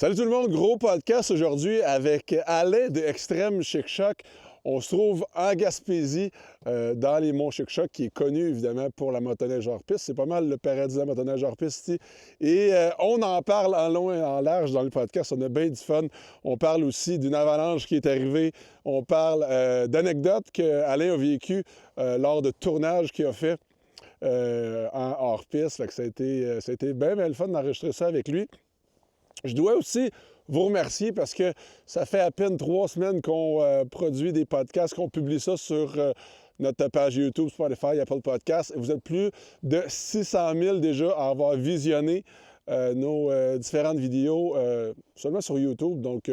Salut tout le monde, gros podcast aujourd'hui avec Alain de Extrême Chic Choc. On se trouve en Gaspésie, dans les monts Chic Choc, qui est connu évidemment pour la motoneige hors piste. C'est pas mal le paradis de la motoneige hors piste ici. Et on en parle en long et en large dans le podcast. On a bien du fun. On parle aussi d'une avalanche qui est arrivée. On parle d'anecdotes qu'Alain a vécues lors de tournages qu'il a fait en hors piste. Fait que ça a été bien le fun d'enregistrer ça avec lui. Je dois aussi vous remercier parce que ça fait à peine 3 semaines qu'on produit des podcasts, qu'on publie ça sur notre page YouTube, Spotify, Apple Podcasts. Vous êtes plus de 600 000 déjà à avoir visionné nos différentes vidéos seulement sur YouTube. Donc,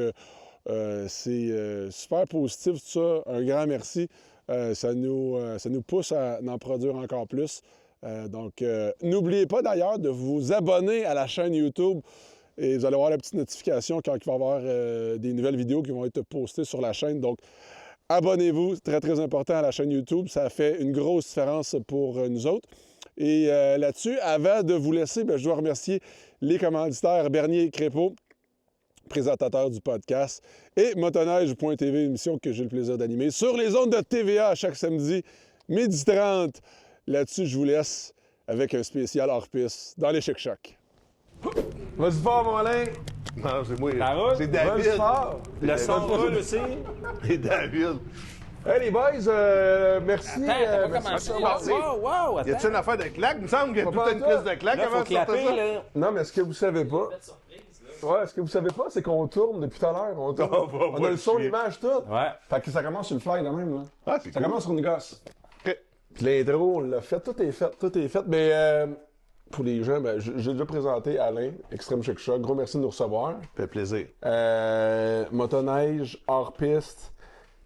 c'est super positif tout ça. Un grand merci. Ça nous pousse à en produire encore plus. Donc, n'oubliez pas d'ailleurs de vous abonner à la chaîne YouTube. Et vous allez avoir la petite notification quand il va y avoir des nouvelles vidéos qui vont être postées sur la chaîne. Donc, abonnez-vous, c'est très, très important à la chaîne YouTube. Ça fait une grosse différence pour nous autres. Et là-dessus, avant de vous laisser, je dois remercier les commanditaires Bernier et Crépeau, présentateurs du podcast, et motoneige.tv, émission que j'ai le plaisir d'animer sur les ondes de TVA chaque samedi, 12h30. Là-dessus, je vous laisse avec un spécial hors-piste dans les Chic Chocs. Vas-y fort, mon Alain! Non, c'est moi. Ça roule? C'est David. Vas-y fort! Le son roule aussi. C'est David. Hey les boys, merci. Attends, t'as pas merci commencé. d'avoir- Wow, Y a-tu attends. une affaire de claque? Il me semble qu'il y a Pas toute une pantoute. piste de claque Là, avant faut de sortir clapper, ça. là. Non, mais ce que vous savez pas. Ouais, ce que vous savez pas, c'est qu'on tourne depuis tout à l'heure. On tourne. Oh, bah, On a le son, chier. l'image, tout. Ouais. Fait que ça commence sur le fly de même, là. Ah, c'est Ça cool. commence sur une gosse. Ok. Puis l'intro, on l'a fait, tout est fait. Mais pour les gens, j'ai déjà présenté Alain, Extrême Chic Choc. Gros merci de nous recevoir. Ça fait plaisir. Motoneige, hors piste,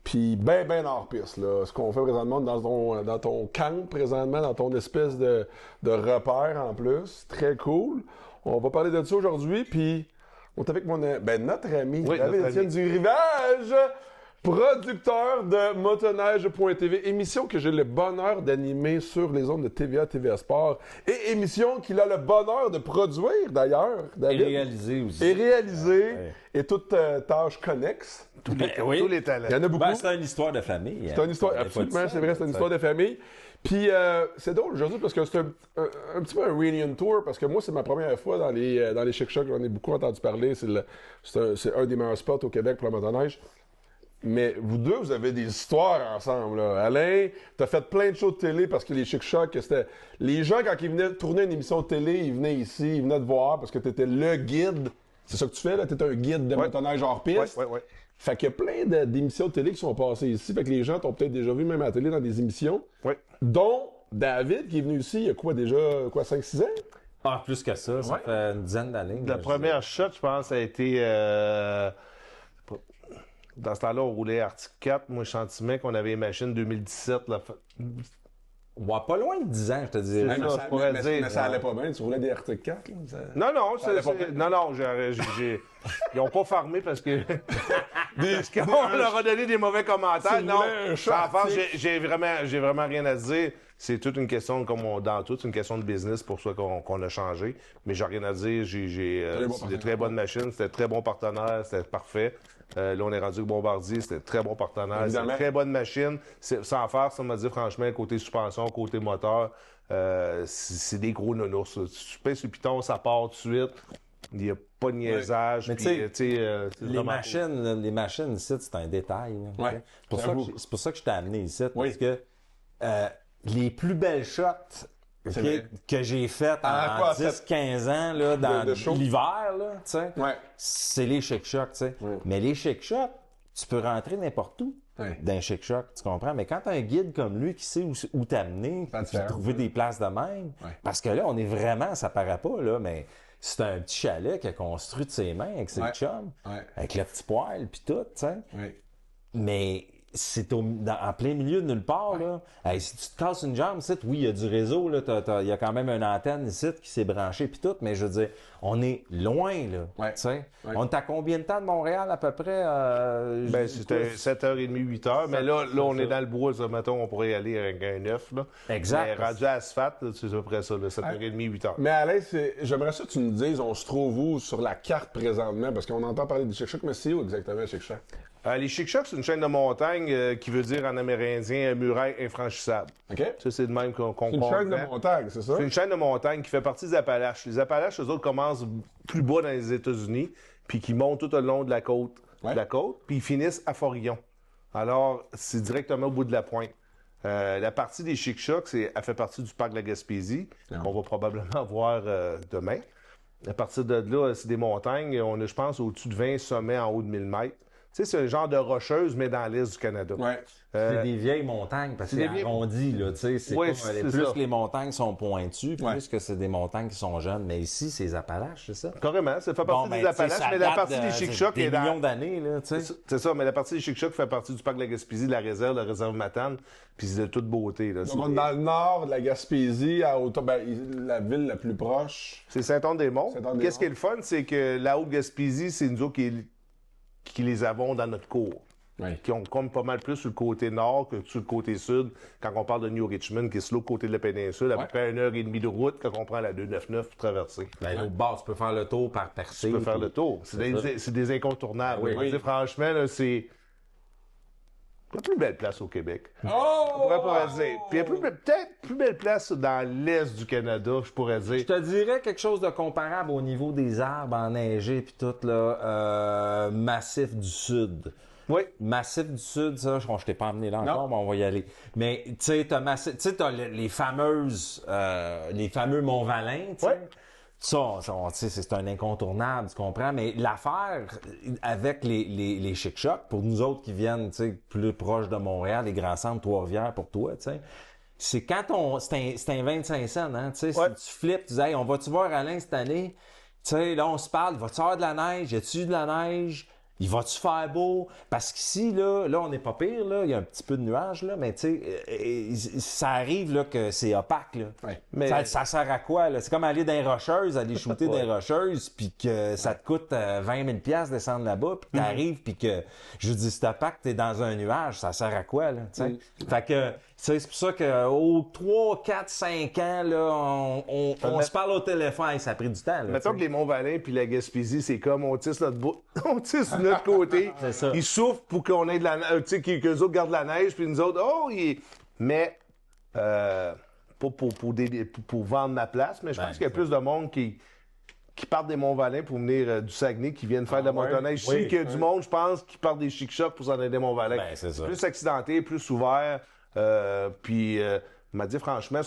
puis ben hors piste, là. Ce qu'on fait présentement dans ton camp, présentement, dans ton espèce de repère en plus. Très cool. On va parler de ça aujourd'hui, puis on est avec notre ami, Oui, David notre Étienne ami. du Rivage, producteur de motoneige.tv, émission que j'ai le bonheur d'animer sur les ondes de TVA, TVA Sport, et émission qu'il a le bonheur de produire, d'ailleurs, Et David. réalisé aussi. Et réalisé, Ouais. et toute tâche connexe. Tous les Il talents. y en a beaucoup. Ben, c'est une histoire de famille. C'est une histoire, absolument, c'est vrai, c'est une histoire de famille. Puis c'est drôle aujourd'hui parce que c'est un petit peu un reunion tour, parce que moi, c'est ma première fois dans les Chic Chocs, j'en ai beaucoup entendu parler, c'est un des meilleurs spots au Québec pour la motoneige. Mais vous deux, vous avez des histoires ensemble, là. Alain, t'as fait plein de shows de télé parce que les Chic Chocs, c'était... Les gens, quand ils venaient tourner une émission de télé, ils venaient ici, ils venaient te voir parce que t'étais le guide. C'est ça que tu fais, là? T'es un guide de motoneige hors piste. Ouais. Fait qu'il y a plein d'émissions de télé qui sont passées ici. Fait que les gens t'ont peut-être déjà vu même à la télé dans des émissions. Ouais. Dont David, qui est venu ici il y a quoi déjà, 5-6 ans? Ah, plus que ça. Ça fait une dizaine d'années. La là, première shot, je pense, ça a été... Dans ce temps-là, on roulait Arctic 4. Moi, je sentais qu'on avait une machine 2017. Là. Ouais, pas loin de 10 ans, je te dirais. C'est ça, je pourrais dire. Mais ça allait pas bien, tu roulais des Arctic 4, là. Non, allait pas bien. ils ont pas farmé parce que... on leur a donné des mauvais commentaires. Tu Non, voulais un chat en fait, arctique. j'ai vraiment rien à dire. C'est toute une question, dans tout, c'est une question de business pour ça qu'on a changé. Mais j'ai rien à dire. C'est des très bonnes machines, c'était très bon partenaire, c'était parfait. Là, on est rendu au Bombardier, c'était très bon partenaire, c'est Évidemment. une très bonne machine. Sans faire, ça m'a dit franchement, côté suspension, côté moteur, c'est des gros nounours. Tu pèses sur le piton, ça part tout de suite. Il n'y a pas de niaisage. Mais puis, tu sais, c'est Les vraiment machines, là, les machines ici, c'est un détail. Là, Ouais, tu sais. C'est pour ça que je t'ai amené ici. Oui. Parce que les plus belles shots vrai. que j'ai faites Ah, en quoi, 10-15 ans là, dans de show? l'hiver, là, tu sais, Ouais. c'est les Chic Chocs. Tu sais. Ouais. Mais les Chic Chocs, tu peux rentrer n'importe où Ouais. dans un Chic Choc, tu comprends? Mais quand t'as un guide comme lui qui sait où t'amener, C'est puis différent. trouver des places de même, Ouais. parce que là, on est vraiment, ça paraît pas, là, mais c'est un petit chalet qu'il a construit de ses mains avec ses Ouais. chums, Ouais. avec le petit poêle puis tout, tu sais. Ouais. Mais c'est en plein milieu de nulle part, là. Hey, si tu te casses une jambe, ici, oui, il y a du réseau, là. Il y a quand même une antenne ici qui s'est branchée puis tout, mais je veux dire, on est loin, là. Ouais. Tu sais. Ouais. On est à combien de temps de Montréal, à peu près? Ben, c'était 7h30, 8h, mais là, on est dans le bois, ça, mettons, on pourrait y aller avec un 9, là. Exact. Mais rendu à asphalte, là, c'est à peu près ça, là, 7h30, 8h. Mais Alain, j'aimerais ça que tu nous dises, on se trouve où sur la carte présentement, parce qu'on entend parler du Chic-Choc, mais c'est où exactement, Chic-Choc? Les Chic-Chocs, c'est une chaîne de montagne qui veut dire en amérindien muraille infranchissable. OK? Ça, c'est de même qu'on C'est une chaîne de montagne, c'est ça? C'est une chaîne de montagne qui fait partie des Appalaches. Les Appalaches, eux autres, commencent plus bas dans les États-Unis, puis qui montent tout au long de la côte, puis ils finissent à Forillon. Alors, c'est directement au bout de la pointe. La partie des Chic-Chocs, elle fait partie du parc de la Gaspésie, qu'on va probablement voir demain. À partir de là, c'est des montagnes. On a, je pense, au-dessus de 20 sommets en haut de 1000 mètres. Tu sais, c'est un genre de rocheuse, mais dans l'est du Canada. Ouais. C'est des vieilles montagnes, parce que c'est arrondi, là, tu sais. C'est Oui, pas- c'est plus ça. les montagnes sont pointues, plus Ouais. que c'est des montagnes qui sont jeunes. Mais ici, c'est les Appalaches, c'est ça? Carrément, ça fait partie Bon, des ben, tu sais, Appalaches, ça mais la date partie de- des Chic-Chocs des est dans... millions d'années, là, tu sais. C'est ça, mais la partie des Chic-Chocs fait partie du parc de la Gaspésie, de la réserve Matane, puis c'est de toute beauté. Là. Donc, on est dans le nord de la Gaspésie, à hauteur, la ville la plus proche. C'est Saint-Anne-des-Monts. Saint-Anne-des-Monts. Qu'est-ce qui est le fun, c'est que la Haute-Gaspésie, c'est nous autres qui les avons dans notre cours. Oui. Qui ont comme pas mal plus sur le côté nord que sur le côté sud, quand on parle de New Richmond, qui est sur l'autre côté de la péninsule, à peu près 1h30 de route quand on prend la 299 pour traverser. Ben, l'autre bord, tu peux faire le tour par percée. Tu peux faire puis- le tour. C'est des incontournables. Oui, On va oui. dire, franchement, là, c'est la plus belle place au Québec. Oh! On pourrait pas dire. Puis il y a peut-être plus belle place dans l'est du Canada, je pourrais Je dire. te dirais quelque chose de comparable au niveau des arbres enneigés puis tout, là, Massif du Sud. Oui. Massif du Sud, ça, je t'ai pas amené là encore, mais on va y aller. Mais, tu sais, t'as les fameux Mont-Valin, tu sais. Ouais. Ça, tu sais, c'est un incontournable, tu comprends? Mais l'affaire avec les Chic-Chocs, pour nous autres qui viennent, tu sais, plus proches de Montréal, les grands centres, Trois-Rivières pour toi, tu sais, c'est quand c'est un 25 cents, hein, tu sais, Ouais. si tu flippes, tu dis, hey, on va-tu voir Alain cette année? Tu sais, là, on se parle, va-tu avoir de la neige? Y a-tu de la neige? Il va-tu faire beau? Parce qu'ici, là, on n'est pas pire, là. Il y a un petit peu de nuages, là. Mais, tu sais, ça arrive, là, que c'est opaque, là. Ouais. Mais- Ça sert à quoi, là? C'est comme aller dans les rocheuses, aller shooter dans les rocheuses, puis que ça te coûte 20 000 $ descendre là-bas, puis t'arrives, puis que, je dis, c'est opaque, t'es dans un nuage, ça sert à quoi, là, tu sais? Fait que, c'est pour ça qu'au 3, 4, 5 ans, là, on se parle au téléphone, ça a pris du temps, là. Mettons tu que sais. les Monts-Valin puis la Gaspésie, c'est comme on tisse notre on tisse de notre côté. C'est ça. Ils souffrent pour qu'on ait de la neige, tu sais, qu'eux autres gardent la neige, puis nous autres, mais pas pour vendre ma place, mais je pense qu'il y a plus de monde qui partent des Monts-Valin pour venir du Saguenay, qui viennent faire de la motoneige. Je sais qu'il y a du monde, je pense, qui part des Chic-Chocs pour s'en aller des Monts-Valin. Ben, c'est ça. Plus accidenté, plus ouvert. Puis, il m'a dit franchement,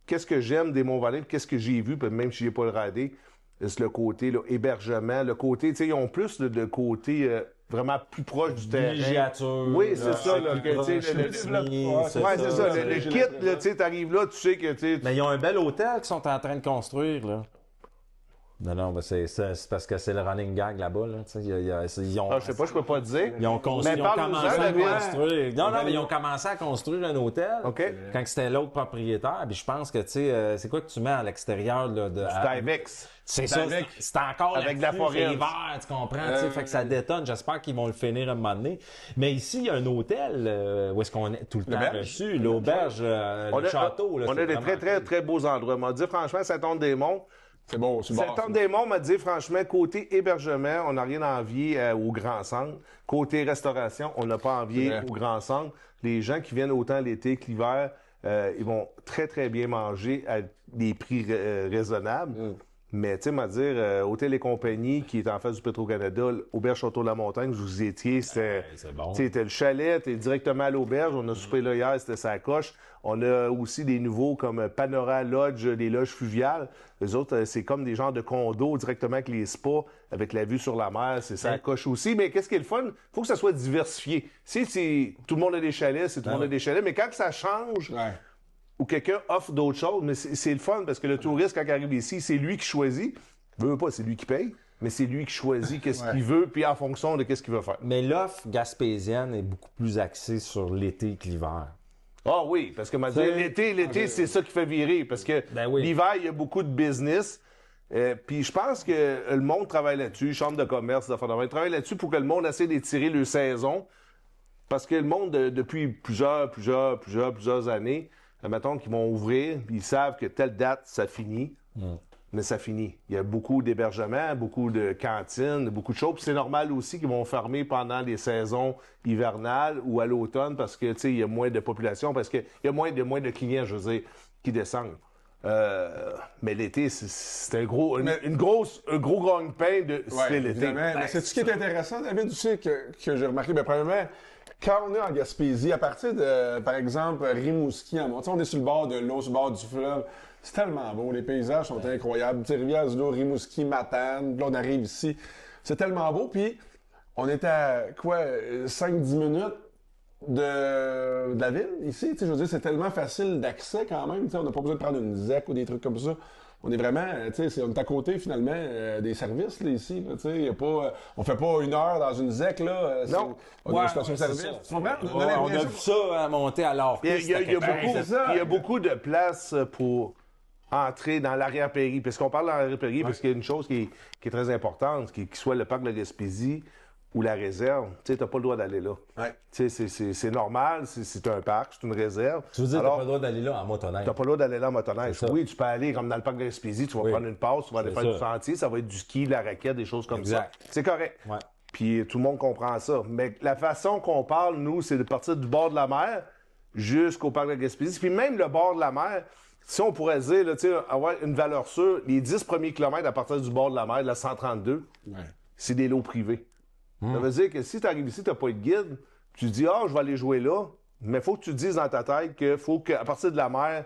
qu'est-ce que j'aime des Monts-Valin, puis qu'est-ce que j'ai vu, puis même si j'ai pas le radé, c'est le côté là, hébergement, le côté, tu sais, ils ont plus de côté vraiment plus proche du terrain. Villégiature, Oui, c'est là, ça, là, plus que, tu sais, proche, le Chicoutimi, développement. c'est Ouais, c'est ça, ça. le kit, là, tu sais, t'arrives là, tu sais que, tu sais, Mais ils ont un bel hôtel qu'ils sont en train de construire, là. Non, ben c'est parce que c'est le running gag là-bas, là. Tu sais, ils ont, je sais pas, je peux pas te dire. ils ont construit, Mais ils ont parle-nous-en, commencé à David. construire. Non, mais ils ont commencé à construire un hôtel. OK. Quand c'était l'autre propriétaire. Puis je pense que, tu sais, c'est quoi que tu mets à l'extérieur, là, Timex. C'est ça, avec- c'est encore avec de la là-dessus, forêt. c'est l'hiver, tu comprends, tu sais, fait que ça détonne. J'espère qu'ils vont le finir à un moment donné. Mais ici, il y a un hôtel où est-ce qu'on est tout le temps L'auberge. reçu, l'auberge, le château. Là, On c'est a des vraiment très, très, cool. très beaux endroits. M'a dit, franchement, Saint-Anne-des-Monts, C'est bon, c'est bon. Saint-Anne-des-Monts m'a dit, franchement, côté hébergement, on n'a rien à envier au Grand Centre. Côté restauration, on n'a pas envié C'est vrai. au Grand Centre. Les gens qui viennent autant l'été que l'hiver, ils vont très, très bien manger à des prix raisonnables. Mais, tu sais, m'a dire, Hôtel et compagnie, qui est en face du Petro-Canada, l'auberge Château-la-Montagne, vous y étiez, c'était... c'est bon. Tu sais, t'as le chalet, t'es directement à l'auberge. On a soupé là hier, c'était sa coche. On a aussi des nouveaux comme Panora Lodge, des loges fluviales. Eux autres, c'est comme des genres de condos directement avec les spas, avec la vue sur la mer. C'est sa coche aussi. Mais qu'est-ce qui est le fun? Faut que ça soit diversifié. Si tout le monde a des chalets, c'est tout le monde a des chalets. Mais quand ça change, Ouais. ou quelqu'un offre d'autres choses, mais c'est le fun parce que le touriste, quand il arrive ici, c'est lui qui choisit. Veut pas, c'est lui qui paye. mais c'est lui qui choisit qu'est-ce qu'il veut, puis en fonction de qu'est-ce qu'il veut faire. Mais l'offre gaspésienne est beaucoup plus axée sur l'été que l'hiver. Ah oui, parce que l'été, c'est ça qui fait virer, parce que l'hiver, il y a beaucoup de business. Puis je pense que le monde travaille là-dessus, chambre de commerce, travaille là-dessus pour que le monde essaie d'étirer leur saison. Parce que le monde, depuis plusieurs années, mettons qu'ils vont ouvrir, ils savent que telle date, ça finit. Mais ça finit. Il y a beaucoup d'hébergements, beaucoup de cantines, beaucoup de choses. Puis c'est normal aussi qu'ils vont fermer pendant les saisons hivernales ou à l'automne parce que, tu sais, il y a moins de population, parce qu'il y a moins de clients, je veux dire, qui descendent. Mais l'été, c'est un gros gagne-pain de l'été. Mais c'est ce qui est intéressant, David, aussi, que j'ai remarqué. Bien, premièrement, quand on est en Gaspésie, à partir de, par exemple, Rimouski, on est sur le bord de l'eau, sur le bord du fleuve, c'est tellement beau, les paysages sont incroyables. Tu sais, Rivière-du-Loup, Rimouski, Matane, là, on arrive ici. C'est tellement beau, puis on est à, 5-10 minutes de la ville, ici. Tu sais, je veux dire, c'est tellement facile d'accès quand même. Tu sais, on n'a pas besoin de prendre une ZEC ou des trucs comme ça. On est vraiment, tu sais, on est à côté, finalement, des services, là, ici. Là, tu sais, y a pas, on fait pas 1 heure dans une ZEC, là. Non. On a une station-service. On a vu ça à monter à l'or. Il y a beaucoup de places pour entrer dans l'arrière-pays. Parce qu'on parle de l'arrière-pays, parce qu'il y a une chose qui est très importante, qu'il soit le parc de la Gaspésie ou la réserve, tu sais, t'as pas le droit d'aller là. Ouais. Tu sais, c'est normal, c'est un parc, c'est une réserve. Tu veux dire, t'as pas le droit d'aller là en motoneige? T'as pas le droit d'aller là en motoneige. Oui, tu peux aller comme dans le parc de la Gaspésie, tu vas prendre une passe, tu vas aller faire du sentier, ça va être du ski, de la raquette, des choses comme ça. C'est correct. Ouais. Puis tout le monde comprend ça. Mais la façon qu'on parle, nous, c'est de partir du bord de la mer jusqu'au parc de la Gaspésie. Puis même le bord de la mer, si on pourrait dire, là, avoir une valeur sûre, les 10 premiers kilomètres à partir du bord de la mer, de la 132, c'est des lots privés. Ça veut dire que si tu arrives ici, tu n'as pas de guide, tu te dis, je vais aller jouer là, mais il faut que tu te dises dans ta tête qu'il faut qu'à partir de la mer,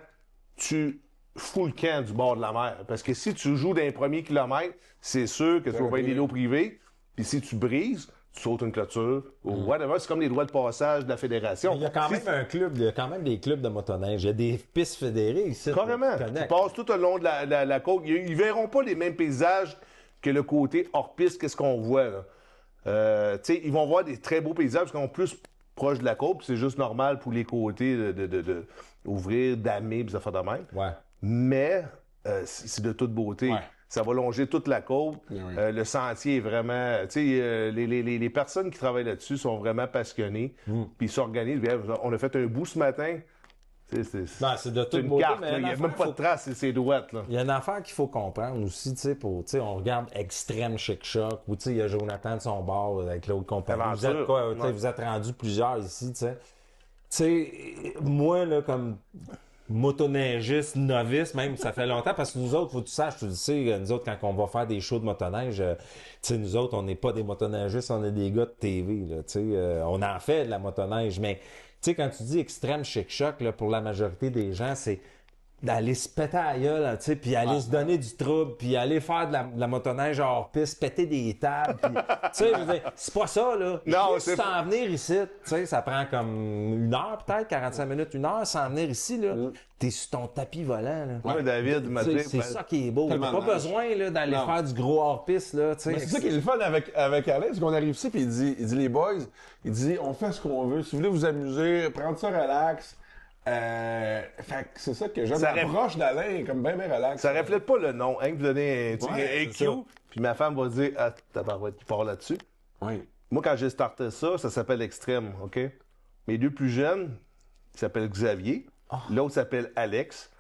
tu fous le camp du bord de la mer. Parce que si tu joues dans les premiers kilomètres, c'est sûr que tu vas avoir des lots privés, puis si tu brises, tu sautes une clôture, ou whatever, c'est comme les droits de passage de la fédération. Il y a quand même il y a quand même des clubs de motoneige. Il y a des pistes fédérées ici. Carrément. Tu passes tout au long de la côte. Ils verront pas les mêmes paysages que le côté hors-piste, qu'est-ce qu'on voit, là. Ils vont voir des très beaux paysages parce qu'on est plus proche de la côte, puis c'est juste normal pour les côtés de ouvrir, damer, puis ça fait de même. Ouais. Mais c'est de toute beauté. Ouais. Ça va longer toute la côte. Le sentier est vraiment... les personnes qui travaillent là-dessus sont vraiment passionnées, puis ils s'organisent. On a fait un bout ce matin. C'est de toute une beauté, carte, mais il n'y a même pas de traces, c'est droite. Là. Il y a une affaire qu'il faut comprendre aussi, on regarde Extrême Chic Choc, où il y a Jonathan de son bord avec l'autre compagnie. Vous êtes rendus plusieurs ici, tu sais. Moi, là, comme motoneigiste, novice, même, ça fait longtemps, parce que nous autres, faut que tu saches, tu le sais, nous autres, quand on va faire des shows de motoneige, nous autres, on n'est pas des motoneigistes, on est des gars de TV, là, on en fait de la motoneige, mais tu sais, quand tu dis extrême chic-choc, là, pour la majorité des gens, c'est d'aller se péter à la gueule, tu sais, puis aller se donner du trouble, puis aller faire de la motoneige hors piste, péter des tables, puis, tu sais, je veux dire, c'est pas ça, là. Non, c'est s'en venir ici, tu sais, ça prend comme 1 heure, peut-être, 45 minutes, 1 heure, s'en venir ici, là. T'es sur ton tapis volant, là. Oui, David m'a dit... C'est ça qui est beau. T'as pas besoin, là, d'aller faire du gros hors-piste, là, tu sais. C'est ça qui est le fun avec Alex, qu'on arrive ici, puis il dit, les boys, il dit, on fait ce qu'on veut. Si vous voulez vous amuser, prendre ça relax. Fait que c'est ça que j'aime. L'approche d'Alain, comme bien relax. Ça reflète pas le nom, hein, que vous donnez un Q, puis ma femme va dire, tu pars là-dessus. Oui. Moi, quand j'ai starté ça s'appelle Extrême, OK? Mes 2 plus jeunes, ils s'appellent Xavier. L'autre s'appelle Alex.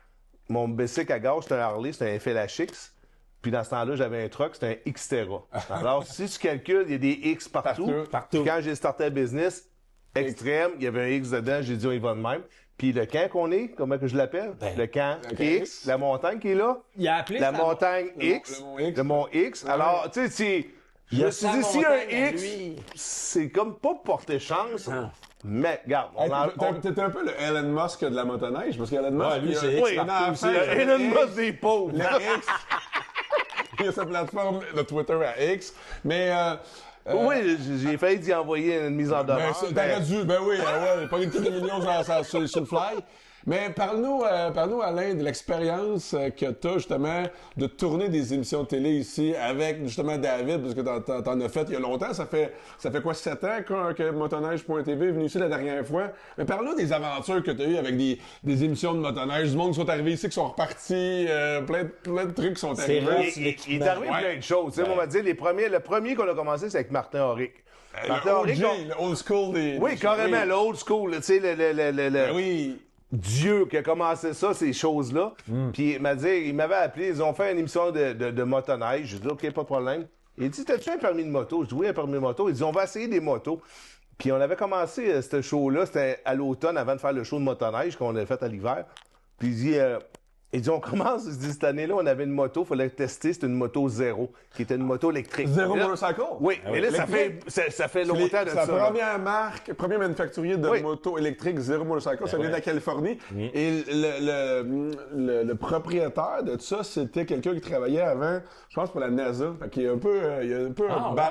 Mon bicycle à gauche, c'est un Harley, c'est un FLHX. Puis dans ce temps-là, j'avais un truck, c'était un Xterra. Alors, si tu calcules, il y a des X partout. Puis quand j'ai starté le business, Extrême, il y avait un X dedans, j'ai dit, il va de même. Puis le camp qu'on est, comment que je l'appelle? Le camp X, la montagne qui est là. Il a appelé la montagne X, le mont X. Alors, tu sais, je me suis dit, si un X, c'est comme pas porter chance. Mais, regarde, t'es un peu le Elon Musk de la motoneige, parce qu'Elon Musk, lui, c'est Elon Musk des pauvres. Le X. Il y a sa plateforme de Twitter à X, mais... oui, j'ai failli d'y envoyer une mise en demeure. T'aurais dû, ben oui, ouais, pas une petite million sur le fly. Mais parle-nous, Alain, de l'expérience que tu as justement de tourner des émissions de télé ici avec justement David, parce que t'en as fait il y a longtemps. Ça fait quoi, 7 ans que motoneige.tv est venu ici la dernière fois? Mais parle-nous des aventures que tu as eues avec des émissions de motoneige, du monde qui sont arrivés ici, qui sont repartis, plein de trucs qui sont arrivés. Il est arrivé plein de choses. On va dire, le premier qu'on a commencé, c'est avec Martin Auric. Le OG, le old school des... Oui, carrément, le old school. Tu sais, oui. Dieu qui a commencé ça, ces choses-là. Puis il m'avait appelé, ils ont fait une émission de motoneige. J'ai dit, OK, pas de problème. Il dit, t'as-tu un permis de moto? Je dis, oui, un permis de moto. Il dit, on va essayer des motos. Puis on avait commencé ce show-là, c'était à l'automne, avant de faire le show de motoneige qu'on avait fait à l'hiver. Puis il dit, on commence, il dit, cette année-là, on avait une moto, il fallait tester, c'était une moto zéro, qui était une moto électrique. Zéro motorcycle? Oui, mais là, ça fait longtemps de ça. C'est la première marque, premier manufacturier de moto électrique zéro motorcycle, ça vient de la Californie. Et le propriétaire de ça, c'était quelqu'un qui travaillait avant, je pense, pour la NASA. Fait qu'il y a un peu,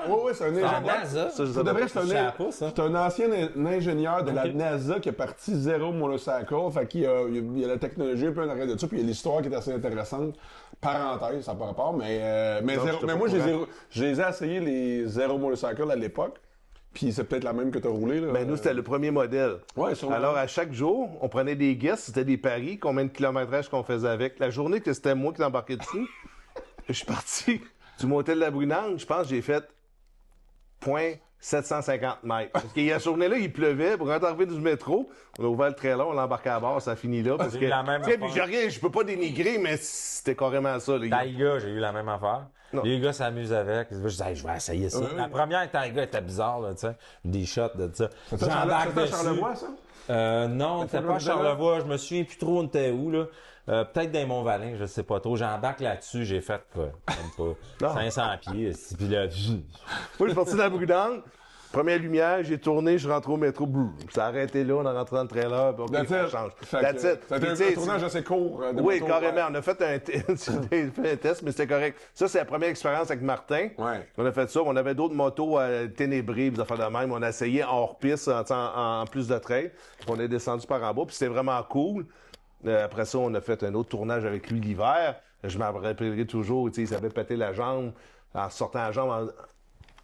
oui, c'est un ingénieur. NASA? Ça devrait c'est un ancien ingénieur de la NASA qui est parti zéro motorcycle. Fait qu'il y a la technologie un peu en arrière de ça, puis il y a l'histoire qui est assez intéressante. Parenthèse, ça n'a pas rapport, mais moi, je les ai essayés, les zéro motorcycle à l'époque. Puis c'est peut-être la même que tu as roulé. Là. Ben, nous, c'était le premier modèle. Ouais, sûrement. Alors, à chaque jour, on prenait des guests, c'était des paris, combien de kilométrage qu'on faisait avec. La journée que c'était moi qui l'embarquais dessus, je suis parti du motel de la Brunante, je pense que j'ai fait 750 mètres. Parce qu'il y a la journée-là, il pleuvait. Pour quand arriver du métro, on a ouvert le trailer, on l'a embarqué à bord, ça finit là. Parce que, la même affaire. puis je peux pas dénigrer, mais c'était carrément ça, les gars. Taiga, j'ai eu la même affaire. Non. Les gars s'amusent avec. Je dis, hey, je vais essayer ça. La première Taiga était bizarre, là, tu sais. Des shots de ça. C'était à Charlevoix, ça? Non, c'était pas à Charlevoix. Je me souviens plus trop, on était où, là. Peut-être dans Mont-Valin, je sais pas trop. J'embarque là-dessus, j'ai fait même pas 500 pieds. Puis là, Moi, je suis parti de la Brunante. Première lumière, j'ai tourné, je rentre au métro, boum. Ça a arrêté là, on a rentré dans le trailer, puis on change. C'était un tournage assez court. Oui, carrément. On a fait un test, mais c'était correct. Ça, c'est la première expérience avec Martin. Ouais. On a fait ça. On avait d'autres motos ténébrées, des affaires de même. On a essayé hors piste, en plus de trail. On est descendu par en bas, puis c'était vraiment cool. Après ça, on a fait un autre tournage avec lui l'hiver. Je m'en rappellerai toujours, il s'avait pété la jambe en sortant la jambe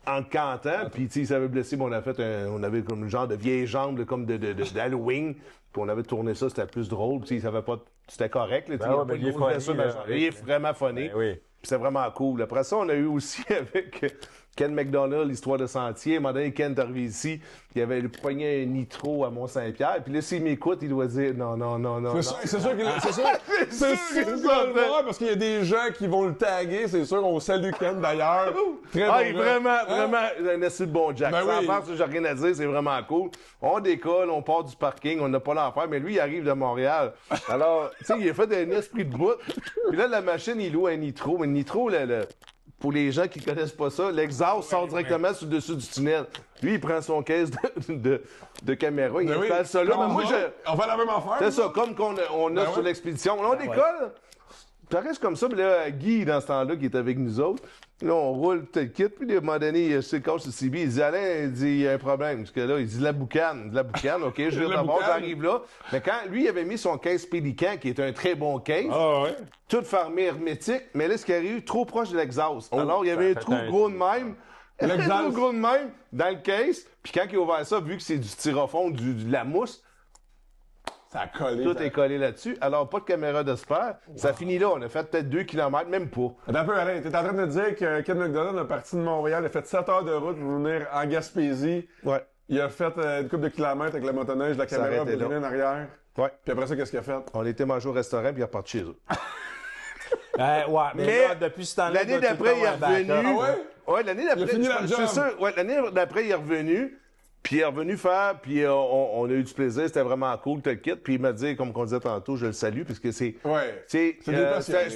en cantant, puis il s'avait blessé, mais on avait comme un genre de vieille jambe là, comme d'Halloween, puis on avait tourné ça, c'était plus drôle, puis il savait pas, c'était correct, là, il est funny, il est vraiment funny, oui. puis c'était vraiment cool. Après ça, on a eu aussi avec Ken McDonald, l'histoire de Sentier. À un moment donné, Ken est arrivé ici, il avait pogné un nitro à Mont-Saint-Pierre. Puis là, s'il m'écoute, il doit dire non. C'est sûr qu'il va le voir, parce qu'il y a des gens qui vont le taguer, c'est sûr. On salue Ken, d'ailleurs. Très bon il est vraiment, un assez bon Jack. Ben Sans oui. faire ça, j'ai rien à dire, c'est vraiment cool. On décolle, on part du parking, on n'a pas l'enfer, mais lui, il arrive de Montréal. Alors, tu sais, il a fait un esprit de bout. Puis là, la machine, il loue un nitro. Mais le nitro, pour les gens qui connaissent pas ça, l'exhaust sort directement sur le dessus du tunnel. Lui, il prend son caisse de caméra, il installe ça là. On fait la même affaire. C'est ça, comme qu'on a sur l'expédition. Là, on décolle. Ça reste comme ça. Puis là, Guy, dans ce temps-là, qui est avec nous autres, là, on roule tout le kit. Puis à un moment donné, il se cache sur CB. Il dit, Alain, il dit, il y a un problème. Parce que là, il dit, de la boucane. OK, je vais d'abord, j'arrive là. Mais quand lui, il avait mis son case Pélican, qui est un très bon case, tout fermé hermétique, mais là, ce qui arrive, trop proche de l'exhaust. Alors, il y avait un trou gros de même. Un trou gros de même dans le case. Puis quand il a ouvert ça, vu que c'est du styrofoam, de la mousse, ça a collé. Tout est collé là-dessus. Alors, pas de caméra de spare. Ça finit là. On a fait peut-être 2 km, même pas. Attends un peu, Alain. T'es en train de dire que Ken McDonald est parti de Montréal, il a fait 7 heures de route pour venir en Gaspésie. Ouais. Il a fait une couple de kilomètres avec la motoneige, la caméra brûlée en arrière. Ouais. Puis après ça, qu'est-ce qu'il a fait? On était manger au restaurant, puis il est reparti chez eux. mais là, depuis ce temps-là, l'année d'après, il est revenu. Ah ouais? Ouais, l'année d'après. Il a fini la job. C'est sûr. Ouais, l'année d'après, il est revenu. Puis il est revenu faire, puis on a eu du plaisir, c'était vraiment cool, tout le kit. Puis il m'a dit, comme on disait tantôt, je le salue, parce que c'est... Ouais. C'est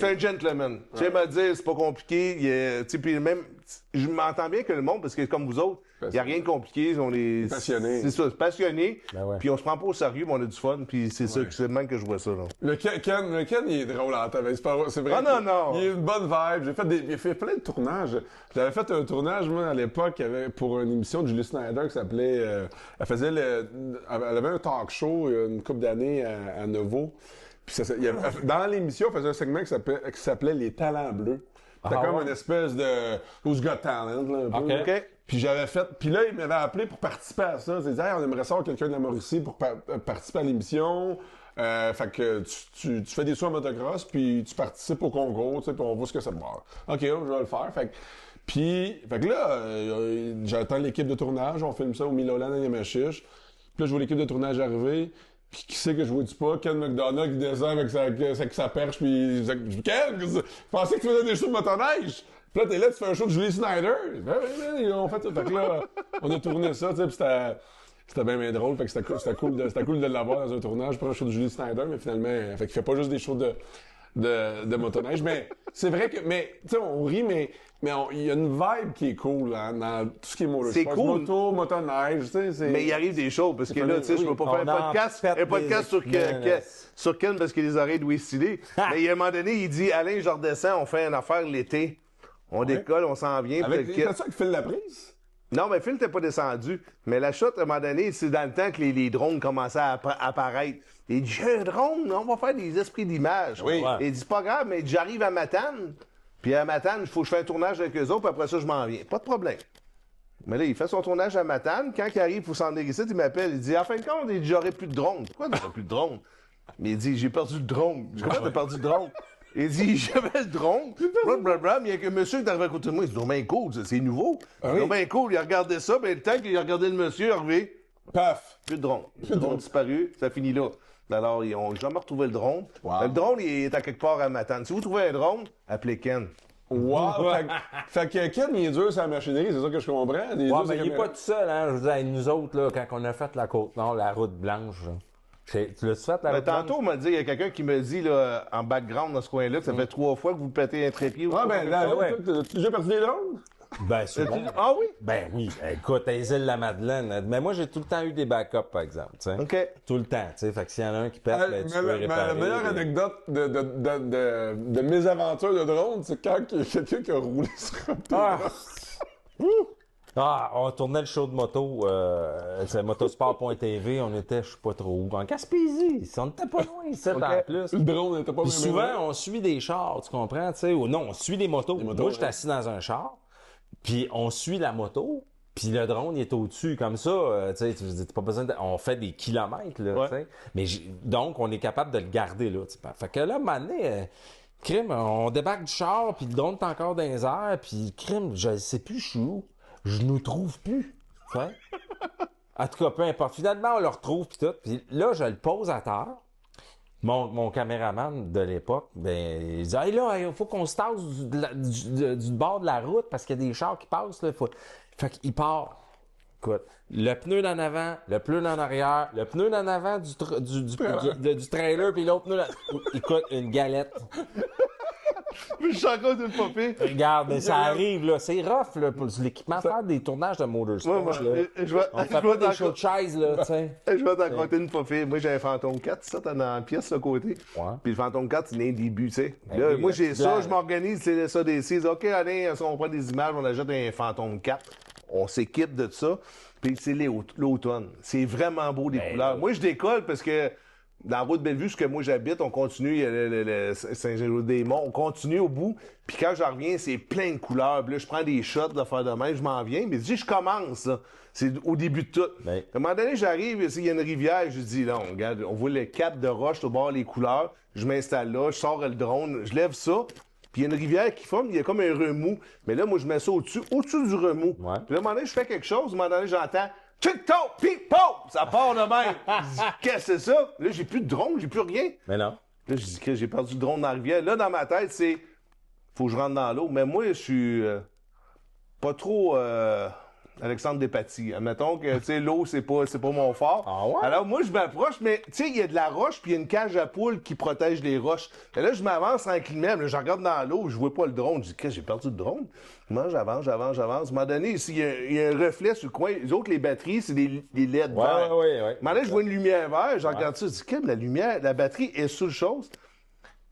un gentleman. Tu sais, il m'a dit, c'est pas compliqué. Tu sais, puis même, tu je m'entends bien que le monde, parce que comme vous autres, il n'y a rien de compliqué, on est Passionné. C'est ça, c'est passionné, Ben ouais. puis on se prend pas au sérieux, mais on a du fun, puis c'est ça, c'est le même que je vois ça. Là. Le Ken, il est drôle en télé, c'est vrai. Ah, non, non. Il a une bonne vibe. J'ai fait plein de tournages. J'avais fait un tournage, moi, à l'époque, pour une émission de Julie Snyder qui s'appelait... elle avait un talk show il y a une couple d'années à Novo. Puis dans l'émission, elle faisait un segment qui s'appelait Les Talents Bleus. C'était comme une espèce de Who's Got Talent, là, un peu. OK. Puis j'avais fait. Puis là, il m'avait appelé pour participer à ça. Il dit, hey, on aimerait savoir quelqu'un de la Mauricie pour participer à l'émission. Fait que tu fais des sauts en motocross, puis tu participes au concours, tu sais, puis on voit ce que ça te barre. OK, je vais le faire. Fait que là, j'attends l'équipe de tournage, on filme ça au Miloland à Yamachiche. Puis là, je vois l'équipe de tournage arriver. Puis qui sait que je vois du pas? Ken McDonough qui descend avec sa perche, puis je dis, Ken, je pensais que tu faisais des shows de motoneige. Puis là, t'es là, tu fais un show de Julie Snyder. Ben oui, on fait ça. Fait que là, on a tourné ça, tu sais, puis c'était bien drôle. Fait que c'était cool de l'avoir dans un tournage pour un show de Julie Snyder, mais finalement, fait qu'il fait pas juste des shows de motoneige. Mais c'est vrai que, mais, tu sais, on rit, mais il y a une vibe qui est cool, hein, dans tout ce qui est motorsport. C'est cool. Motoneige, tu sais. Mais il arrive des choses, parce que là, tu sais, je peux pas faire un podcast sur Ken parce qu'il a les oreilles de Westilé. Mais il y a un moment donné, il dit, Alain, je redescends, on fait une affaire l'été. On décolle, on s'en vient. C'est ça qui file la prise? Non, mais Phil n'était pas descendu. Mais la shot, à un moment donné, c'est dans le temps que les drones commençaient à apparaître. Il dit, j'ai un drone, on va faire des esprits d'image. Oui. Ouais. Il dit, c'est pas grave, mais j'arrive à Matane. Puis à Matane, il faut que je fasse un tournage avec eux autres, puis après ça, je m'en viens. Pas de problème. Mais là, il fait son tournage à Matane. Quand il arrive pour s'en aller ici, il m'appelle. Il dit, en fin de compte, il dit, j'aurai plus de drone. Pourquoi t'auras plus de drone? Mais il dit, j'ai perdu le drone. Comment t'as perdu le drone? Il dit, j'avais le drone. Blablabla. Mais il y a un monsieur qui est arrivé à côté de moi. Il dit, bien cool, ça, c'est nouveau. Bien cool. Il a regardé ça. Ben, le temps qu'il a regardé le monsieur, il est arrivé. Paf! Plus de drone. Le drone disparu. Ça finit là. Alors, ils ont jamais retrouvé le drone. Wow. Le drone, il est à quelque part à Matane. Si vous trouvez un drone, appelez Ken. Wow! fait que Ken, il est dur sur la machinerie, c'est ça que je comprends. Ouais, mais il est pas tout seul, hein. Je veux dire, nous autres, là, quand on a fait la Côte-Nord, la route blanche, là, tu l'as fait, la route blanche? Tantôt, on m'a dit, il y a quelqu'un qui me dit, là, en background, dans ce coin-là, que ça fait 3 fois que vous pétez un trépied. Ah, ben là, ouais. t'as déjà perdu des drones? Ben, souvent. Ah oui? Ben oui. Écoute, les îles de la Madeleine. Mais moi, j'ai tout le temps eu des backups, par exemple. T'sais. OK. Tout le temps. T'sais. Fait que s'il y en a un qui pète, ben, tu peux réparer. La meilleure anecdote de mes aventures de drone, c'est quand il y a quelqu'un qui a roulé sur un pilote. On tournait le show de moto, c'est motosport.tv, on était, je sais pas trop où, en Gaspésie, on était pas loin, ici, en plus. Le drone n'était pas Puis bien souvent, loin. on suit des chars, tu comprends, tu sais, ou non, on suit des motos. Moi, j'étais assis dans un char, puis on suit la moto, puis le drone, il est au-dessus, comme ça, tu sais, t'as pas besoin on fait des kilomètres, là, tu sais. Mais donc, on est capable de le garder, là, tu sais. Fait que là, à un moment donné, crime, on débarque du char, puis le drone est encore dans les airs, puis crime, je sais plus, je suis où. Je nous trouve plus. Hein? En tout cas, peu importe. Finalement, on le retrouve puis tout. Puis là, je le pose à terre. Mon caméraman de l'époque, ben, il dit, hey, là, il faut qu'on se tasse du bord de la route parce qu'il y a des chars qui passent. Là, Fait qu'il part. Écoute, le pneu d'en avant, le pneu d'en arrière, le pneu d'en avant du trailer, puis l'autre pneu. Écoute, une galette. Je suis encore d'une popée. Regarde, mais ça arrive, là. C'est rough, là, pour l'équipement. Faire des tournages de motorsport, Ouais, là. On fait pas des shows de chaise, là, tu sais. Je vais t'en raconter une popée. Moi, j'ai un Phantom 4, ça, t'as dans la pièce, à côté. Ouais. Puis le Phantom 4, c'est un début, tu sais. Ben Là, oui, moi, j'ai ça, blanc. je m'organise, c'est ça des 6. OK, allez, on prend des images, on achète un Phantom 4. On s'équipe de ça. Puis c'est l'automne. C'est vraiment beau, des couleurs. Moi, je décolle parce que dans la route Bellevue, ce que moi j'habite, on continue, il y a le Saint-Géraud-des-Monts, on continue au bout, puis quand je reviens, c'est plein de couleurs. Puis là, je prends des shots de faire de même, je m'en viens, mais je commence, là. C'est au début de tout. Ben. À un moment donné, j'arrive, il y a une rivière, je dis, là, on regarde, on voit le cap de roche au bord, les couleurs, je m'installe là, je sors le drone, je lève ça, puis il y a une rivière qui forme, il y a comme un remous. Mais là, moi, je mets ça au-dessus du remous. Ouais. Puis là, à un moment donné, je fais quelque chose, à un moment donné, j'entends tic-toc, pic-poc! Ça part de même. Je dis, qu'est-ce que c'est ça? Là, j'ai plus de drone, j'ai plus rien. Mais non. Là, je dis que j'ai perdu le drone dans la rivière. Là, dans ma tête, faut que je rentre dans l'eau. Mais moi, je suis pas trop Alexandre Despatie. Admettons que, tu sais, l'eau, c'est pas mon fort. Ah ouais? Alors, moi, je m'approche, mais, tu sais, il y a de la roche, puis il y a une cage à poules qui protège les roches. Et là, je m'avance tranquillement, là, je regarde dans l'eau, je vois pas le drone. Je dis, qu'est-ce que j'ai perdu le drone? Moi, j'avance. À un moment donné, ici, il y a un reflet sur le coin. Les autres, les batteries, c'est des LED verts. Ouais. À un moment donné, je vois une lumière verte, je regarde ça, je dis, qu'est-ce que la lumière, la batterie est sous le chose.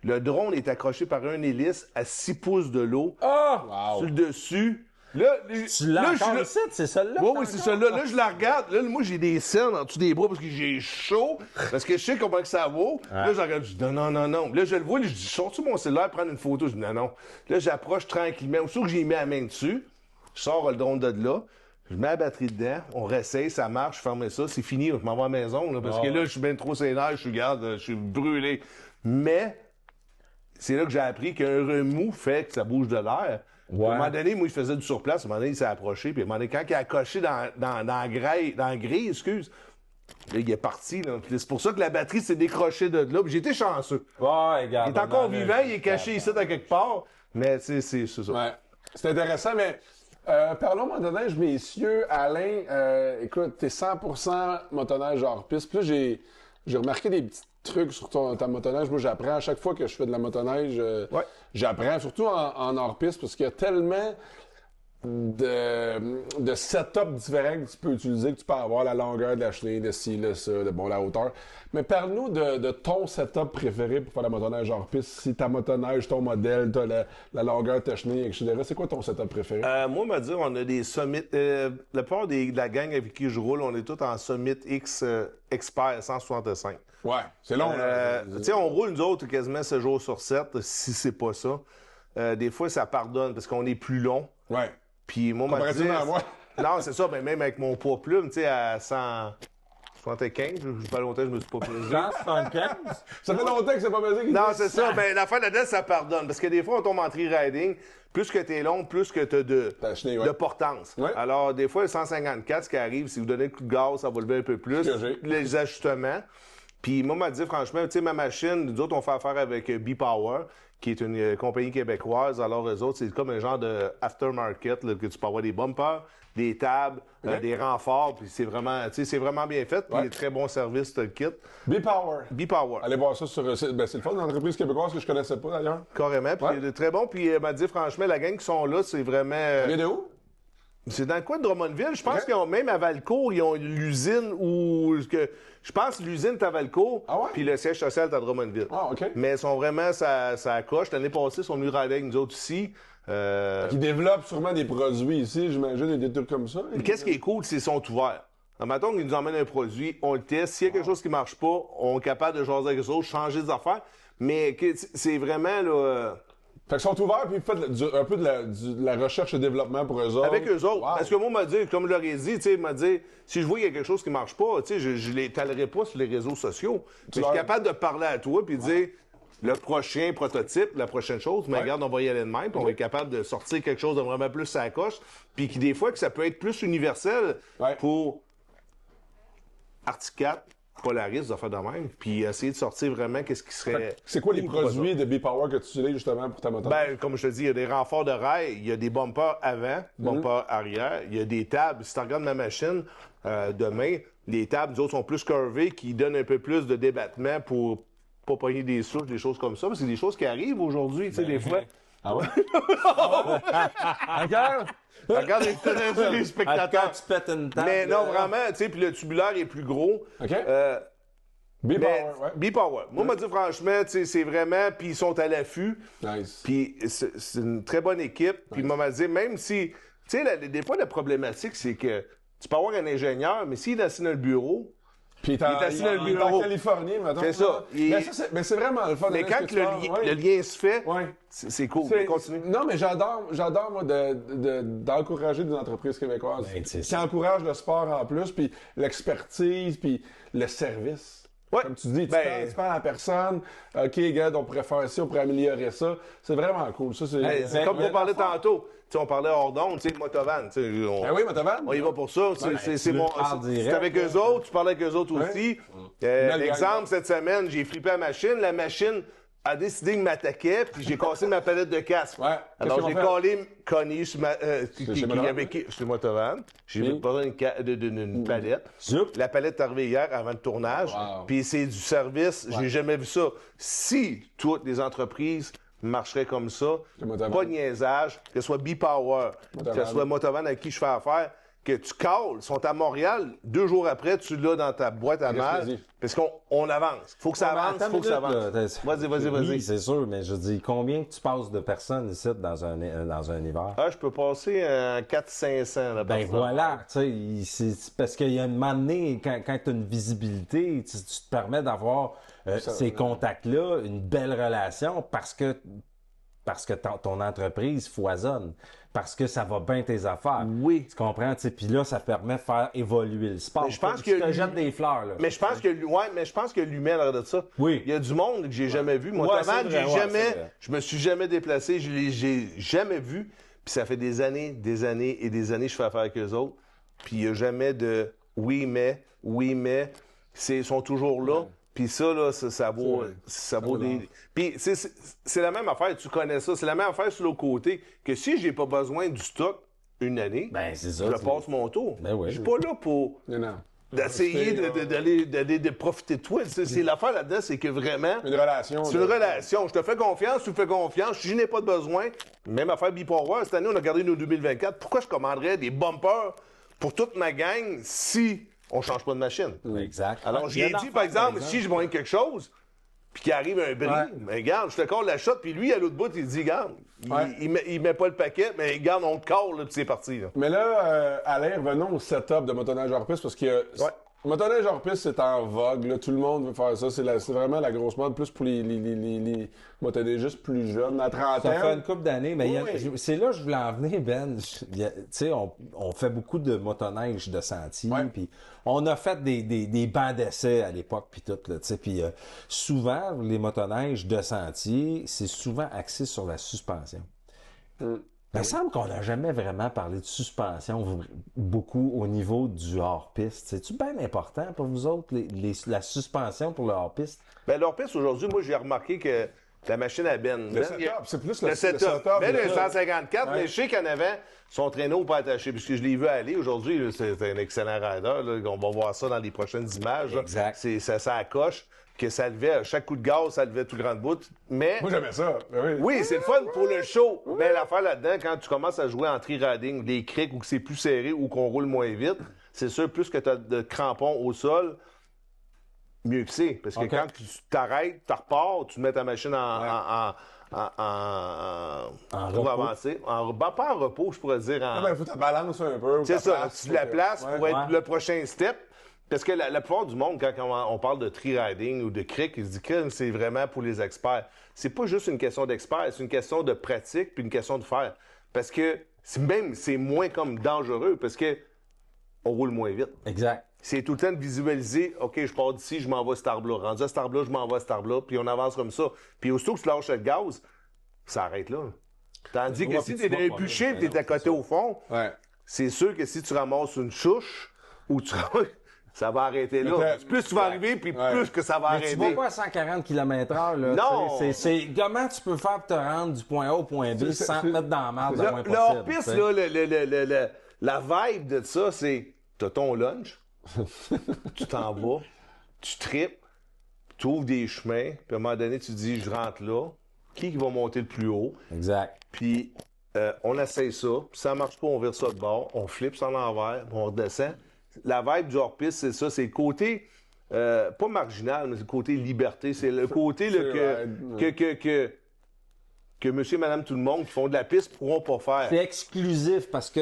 Le drone est accroché par un hélice à 6 pouces de l'eau. Ah! Sur le dessus. Là, Tu l'as encore ici, c'est celle-là? oui, c'est celle-là. Là, je la regarde. Là, moi, j'ai des cernes en dessous des bras parce que j'ai chaud. Parce que je sais comment que ça vaut. Là, je regarde. Je dis non. Là, je le vois. Là, je dis, sors-tu mon cellulaire prendre une photo? Je dis non. Là, j'approche tranquillement. Aussitôt que j'ai mis la main dessus, je sors le drone de là. Je mets la batterie dedans. On réessaye. Ça marche. Je ferme ça. C'est fini. Je m'en vais à la maison. Là, parce que là, je suis bien trop sénère. Je suis brûlé. Mais c'est là que j'ai appris qu'un remous fait que ça bouge de l'air. Ouais. À un moment donné, moi, il faisait du surplace. À un moment donné, il s'est approché. Puis à un moment donné, quand il a coché dans la grille, excuse, là, il est parti. Là. Puis c'est pour ça que la batterie s'est décrochée de là. Puis j'ai été chanceux. Ouais, regarde. Il est encore vivant, il est caché ici, à quelque part. Mais c'est ça. Ouais. C'est intéressant, mais parlons motoneige, messieurs. Alain, écoute, t'es 100% motoneige hors piste. Puis là, j'ai remarqué des petits trucs sur ta motoneige. Moi, j'apprends à chaque fois que je fais de la motoneige. J'apprends, surtout en hors-piste, parce qu'il y a tellement de setup différents que tu peux utiliser, que tu peux avoir la longueur de la chenille, de ci, de ça, la hauteur. Mais parle-nous de ton setup préféré pour faire la motoneige hors-piste. Si ta motoneige, ton modèle, t'as la longueur de ta chenille, etc. C'est quoi ton setup préféré? Moi, on va dire, on a des Summit. La plupart de la gang avec qui je roule, on est tous en Summit X Expert 165. Ouais, c'est long. Tu sais, on roule, nous autres, quasiment 7 jours sur 7, si c'est pas ça. Des fois, ça pardonne parce qu'on est plus long. Ouais. Puis moi, on m'a dit... Comparativement à moi. Non, c'est ça, mais même avec mon poids plume, tu sais, à 175, j'ai pas longtemps, je me suis pas pesé. 175? Ça fait longtemps que c'est pas pesé. Non, c'est ça. Ben, la fin de la dette, ça pardonne. Parce que des fois, on tombe en tri-riding. Plus que t'es long, plus que t'as T'as chenille, ouais. de portance. Ouais. Alors, des fois, le 154, ce qui arrive, si vous donnez le coup de gaz, ça va lever un peu plus. Ce que j'ai. Les ajustements. Puis moi, m'a dit, franchement, tu sais, ma machine, nous autres, on fait affaire avec B-Power, qui est une compagnie québécoise. Alors, eux autres, c'est comme un genre de aftermarket, là, que tu peux avoir des bumpers, des tables, des renforts, puis c'est vraiment, tu sais, c'est vraiment bien fait. Puis très bon service, le kit. B-Power. B-Power. Allez voir ça sur... c'est le fun, une entreprise québécoise que je connaissais pas, d'ailleurs. Carrément. Puis il est très bon. Puis elle m'a dit, franchement, la gang qui sont là, c'est vraiment... Ça vient de où? C'est dans le coin de Drummondville. Je pense qu'ils ont même à Valcourt, ils ont l'usine où... Je pense que l'usine est à Valcourt, Ah ouais? puis le siège social est à Drummondville. Ah, OK. Mais ils sont vraiment, ça coche. L'année passée, ils sont venus rider avec nous autres ici. Qui développent sûrement des produits ici, j'imagine, et des trucs comme ça. Qu'est-ce qui est cool, c'est qu'ils sont ouverts. Mettons qu'ils nous emmènent un produit, on le teste. S'il y a quelque chose qui marche pas, on est capable de jaser avec eux autres, changer des affaires. Mais c'est vraiment, là... Fait qu'ils sont ouverts, puis ils font un peu de la recherche et développement pour eux autres. Avec eux autres. Wow. Parce que moi, m'a dit, comme je leur ai dit, tu sais, il m'a dit, si je vois qu'il y a quelque chose qui marche pas, tu sais, je les talerai pas sur les réseaux sociaux. Mais je suis capable de parler à toi puis de dire, le prochain prototype, la prochaine chose, mais regarde, on va y aller de même, puis on va être capable de sortir quelque chose de vraiment plus à la coche, puis qui, des fois, que ça peut être plus universel pour Articat, Polaris, de faire de même, puis essayer de sortir vraiment qu'est-ce qui serait... C'est quoi les produits de B-Power que tu utilises justement pour ta moto? Ben, comme je te dis, il y a des renforts de rail, il y a des bumpers avant, bumpers arrière, il y a des tables. Si tu regardes ma machine, demain, les tables, nous autres, sont plus curvées, qui donnent un peu plus de débattement pour pas pogner des souches, des choses comme ça, parce que c'est des choses qui arrivent aujourd'hui, tu sais, des fois. Ah ouais? Encore? Regarde les spectateurs. Quand tu pètes une table. Mais non, vraiment, tu sais, puis le tubulaire est plus gros. OK. Mais B-Power, ouais. B-Power. Moi, m'a dit franchement, tu sais, c'est vraiment, puis ils sont à l'affût. Nice. Puis c'est une très bonne équipe. Puis m'a dit, même si, tu sais, des fois, la problématique, c'est que tu peux avoir un ingénieur, mais s'il est assis dans le bureau, Puis il est assis dans le il est bureau. en Californie, maintenant. C'est ça. Mais c'est vraiment le fun. mais de quand ce que tu le parles. le lien se fait, Ouais. c'est cool. C'est- Continue. Non, mais j'adore moi, d'encourager des entreprises québécoises Ben, c'est qui ça. encouragent le sport en plus, puis l'expertise, puis le service. Ouais. Comme tu dis, Ben- tu parles à la personne, OK, regarde, on pourrait faire ça, on pourrait améliorer ça. C'est vraiment cool. Ça, c'est... Hey, c'est comme on parlait tantôt. Tu sais, on parlait hors d'onde, tu sais, Motovan. Tu sais, Ah oui, Motovan? on y va pour ça. C'est tu mon. parles C'est direct, avec eux autres, tu parlais avec eux autres aussi. Belle Exemple, cette semaine, j'ai flippé la machine. La machine a décidé qu'il m'attaquait, puis j'ai cassé ma palette de casque. Ouais. Alors, Qu'est-ce j'ai qu'ils ont collé Connie chez Motovan? chez Motovan. J'ai Oui. besoin d'une palette. Zup. La palette est arrivée hier avant le tournage. Wow. Puis c'est du service. J'ai jamais vu ça. Si toutes les entreprises marcheraient comme ça, Motovan. pas de niaisage, que ce soit B-Power, que Motovan. ce soit Motovan avec qui je fais affaire, que tu calls, sont à Montréal, 2 jours après, tu l'as dans ta boîte à mal, Gaspésie. parce qu'on avance. Faut que ça avance, faut que ça avance. Vas-y. Oui, c'est sûr, mais je dis, combien que tu passes de personnes ici dans un hiver? Ah, je peux passer 400-500. Là, Ben voilà, tu sais, c'est parce qu'il y a un moment donné, quand tu as une visibilité, tu te permets d'avoir ces contacts-là, une belle relation, parce que ton entreprise foisonne, parce que ça va bien tes affaires. Oui. Tu comprends? Tu sais, puis là, ça permet de faire évoluer le sport. Mais je pense Tu que te jettes des fleurs, là. Mais je pense que l'humain a l'air de ça. Oui. Il y a du monde que j'ai jamais vu. Moi, Ouais, Motovan, c'est vrai, c'est vrai. je me suis jamais déplacé, j'ai jamais vu. Puis ça fait des années et des années que je fais affaire avec eux autres. Puis il n'y a jamais de oui, mais. Ils sont toujours là. Puis ça, là, ça vaut des... Puis c'est la même affaire, tu connais ça. C'est la même affaire sur l'autre côté, que si j'ai pas besoin du stock une année, Ben, c'est ça. je passe mon tour. Ben oui. Je suis pas là pour Non. d'essayer de profiter de toi. C'est l'affaire là-dedans, c'est que vraiment... Une relation. C'est une relation. Je te fais confiance, tu me fais confiance. Si je n'ai pas de besoin, même affaire B-Power, cette année, on a gardé nos 2024. Pourquoi je commanderais des bumpers pour toute ma gang si on change pas de machine? Exact. Alors, j'ai dit, par exemple, si je vois quelque chose, puis qu'il arrive un bris, ben, regarde, je te colle la shot, puis lui, à l'autre bout, il dit, regarde, il met pas le paquet, mais regarde, on te colle, là, puis c'est parti. Là. Mais là, Alain, revenons au setup de motoneige hors piste, parce que motoneige hors piste, c'est en vogue. Là, tout le monde veut faire ça. C'est vraiment la grosse mode, plus pour les motoneigistes plus jeunes, à 30 Ça fait ans. une couple d'années, mais c'est là que je voulais en venir, Ben. Tu sais, on fait beaucoup de motoneige de sentier, puis on a fait des bancs d'essai à l'époque, puis tout, là, tu sais, puis souvent, les motoneiges de sentier, c'est souvent axé sur la suspension. Il me semble qu'on n'a jamais vraiment parlé de suspension beaucoup au niveau du hors-piste. C'est-tu bien important pour vous autres, la suspension pour le hors-piste? Ben, leur piste, aujourd'hui, moi, j'ai remarqué que la machine à Ben. Le setup, c'est plus le setup. setup. Ben, le 154, mais je sais qu'en avant, son traîneau pas attaché, puisque je l'ai vu aller aujourd'hui. Là, c'est un excellent rider. Là, on va voir ça dans les prochaines images. Là. Exact. Ça accroche, que ça levait, à chaque coup de gaz, ça levait tout le grand bout. Mais. Moi, j'aimais ça. Ben Oui, c'est le fun pour le show. Mais l'affaire là-dedans, quand tu commences à jouer en tri-riding, des crics où c'est plus serré ou qu'on roule moins vite, c'est sûr, plus que tu as de crampons au sol, mieux que c'est. Parce que quand tu t'arrêtes, tu repars, tu mets ta machine pour avancer. Pas en repos, je pourrais dire. Il faut que tu balances un peu. C'est ça, tu la places pour être le prochain step. Parce que la plupart du monde, quand on parle de tri-riding ou de cric, ils se disent que c'est vraiment pour les experts. C'est pas juste une question d'expert, c'est une question de pratique puis une question de faire. Parce que c'est moins comme dangereux parce que on roule moins vite. Exact. C'est tout le temps de visualiser, OK, je pars d'ici, je m'en vais à cet arbre-là. Rendu à cet arbre-là, je m'en vais à cet arbre-là, puis on avance comme ça. Puis aussitôt que tu lâches le gaz, ça arrête là. Tandis que si tu es un bûcher et tu es à côté au fond, c'est sûr que si tu ramasses une chouche ou tu ça va arrêter là. Plus tu vas arriver, puis plus que ça va arrêter. Tu vas pas à 140 km/h, là. Non! C'est comment tu peux faire pour te rendre du point A au point B sans te mettre dans la merde le moins possible. Le hors-piste, là, la vibe de ça, c'est t'as ton lunch, tu t'en vas, tu tripes, tu ouvres des chemins, puis à un moment donné, tu te dis, je rentre là, qui va monter le plus haut? Exact. Puis on essaye ça, puis ça marche pas, on vire ça de bord, on flippe ça en l'envers, puis on redescend. La vibe du hors-piste, c'est ça, c'est le côté, pas marginal, mais c'est le côté liberté, c'est le côté là, que monsieur et madame tout le monde qui font de la piste pourront pas faire. C'est exclusif parce que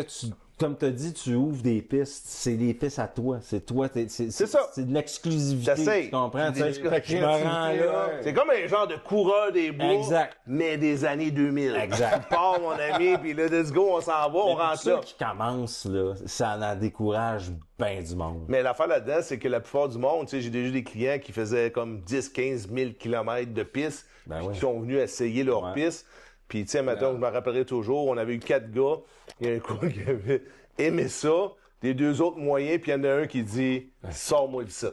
comme tu as dit, tu ouvres des pistes. C'est des pistes à toi. C'est toi. C'est ça. C'est de l'exclusivité. J'essaie. Tu comprends? Je me rends là. C'est comme un genre de coureur des bois, exact. mais des années 2000. Exact. Tu pars, mon ami, puis là, let's go, on s'en va, on rentre là. Ceux qui commencent, là, ça en décourage bien du monde. Mais l'affaire là-dedans, c'est que la plupart du monde, tu sais, j'ai déjà des clients qui faisaient comme 10-15 000 km de piste, qui sont venus essayer leur piste. Puis, tu sais, maintenant, je me rappellerai toujours, on avait eu 4 gars, il y a un coup qui avait aimé ça, les 2 autres moyens, puis il y en a un qui dit « Sors-moi de ça ».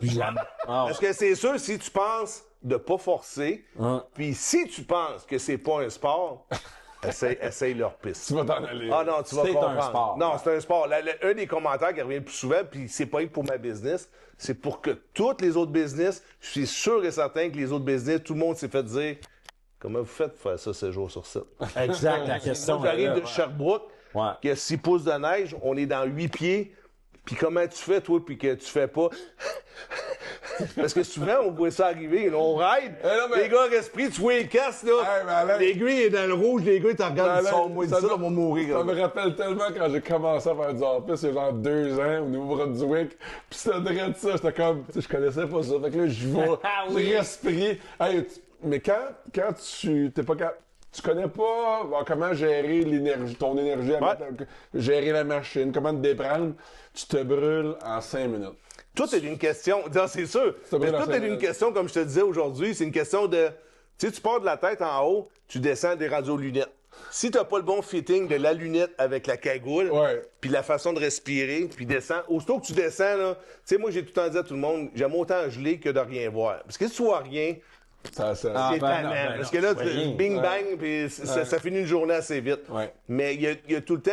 Parce que c'est sûr, si tu penses de pas forcer. Hein. Puis si tu penses que c'est pas un sport, essaye leur piste. Tu vas t'en aller. Ah non, tu vas C'est comprendre. un sport. Non, c'est un sport. Un des commentaires qui revient le plus souvent, puis c'est pas que pour ma business, c'est pour que toutes les autres business, je suis sûr et certain que les autres business, tout le monde s'est fait dire comment vous faites pour faire ça 7 jours sur 7? Exact, la question. Moi, j'arrive est là. de Sherbrooke, Ouais. qui a 6 pouces de neige, on est dans 8 pieds, puis comment tu fais, toi, puis que tu fais pas... Parce que souvent, on voit ça arriver, là, on ride, non, mais- les gars respirent, tu vois les casses, là, Hey, mais Alain- l'aiguille est dans le rouge, les gars, ils te regardent, ils sont moins de ça, on va mourir. Ça là. me rappelle tellement quand j'ai commencé à faire du hors-piste, il y a genre 2 ans, au Nouveau-Brunswick, pis c'était de ça, j'étais comme, tu sais, je connaissais pas ça, fait que là, je vais, Ah oui. je respire. Hey, mais quand tu connais pas comment gérer l'énergie, ton énergie, gérer la machine, comment te déprendre, tu te brûles en 5 minutes. Tout est une question, non, c'est sûr, mais tout est une question, comme je te disais aujourd'hui, c'est une question de, tu sais, tu pars de la tête en haut, tu descends des radios lunettes. Si t'as pas le bon fitting de la lunette avec la cagoule, Ouais. puis la façon de respirer, puis descends, aussitôt que tu descends, là, tu sais, moi, j'ai tout le temps dit à tout le monde, j'aime autant geler que de rien voir. Parce que si tu vois rien, Ça, c'est ben tannant. non, Parce que là, tu vois rien. bing bang, puis ça finit une journée assez vite. Ouais. Mais il y a tout le temps,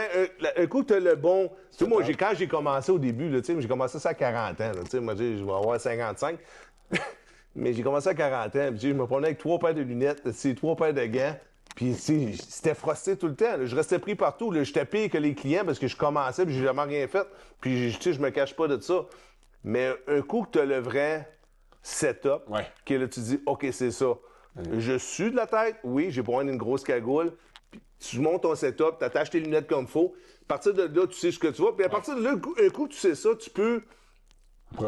un coup que tu as le bon. Tu sais, moi, quand j'ai commencé au début, là, tu sais, j'ai commencé ça à 40 ans. Là, tu sais, moi, je vais avoir 55. Mais j'ai commencé à 40 ans. Puis, je me prenais avec 3 paires de lunettes, 3 paires de gants. Puis, tu sais, c'était frosté tout le temps. Là. Je restais pris partout. Là. J'étais pire que les clients parce que je commençais puis j'ai jamais rien fait. Puis, tu sais, je me cache pas de ça. Mais un coup que tu as le vrai setup, Ouais. que là, tu dis, OK, c'est ça. Je suis de la tête, oui, j'ai besoin d'une grosse cagoule. Puis tu montes ton setup, tu attaches tes lunettes comme il faut. À partir de là, tu sais ce que tu vas. Puis à partir de là, un coup, tu sais ça, tu peux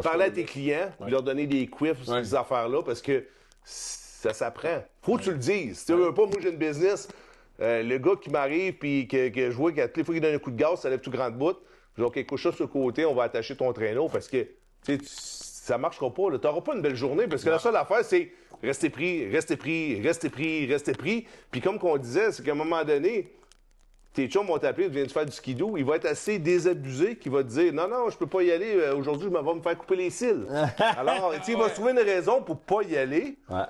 parler à tes clients, puis leur donner des quiffs, ces affaires-là, parce que ça s'apprend. Faut que tu le dises. Si tu veux pas, moi, j'ai une business. Le gars qui m'arrive, puis que je vois qu'à toutes les fois qu'il donne un coup de gaz, ça lève tout grand bout. Je dis, OK, couche ça sur le côté, on va attacher ton traîneau, parce que, tu sais, ça marchera pas. Tu n'auras pas une belle journée, parce que la seule affaire, c'est rester pris, rester pris, rester pris, rester pris. Puis comme qu'on disait, c'est qu'à un moment donné, tes chums vont t'appeler, tu viens de faire du skidoo, il va être assez désabusé qu'il va te dire, non, non, je peux pas y aller, aujourd'hui, je m'en vais me faire couper les cils. Alors, tu sais, il va se trouver une raison pour pas y aller. Ouais.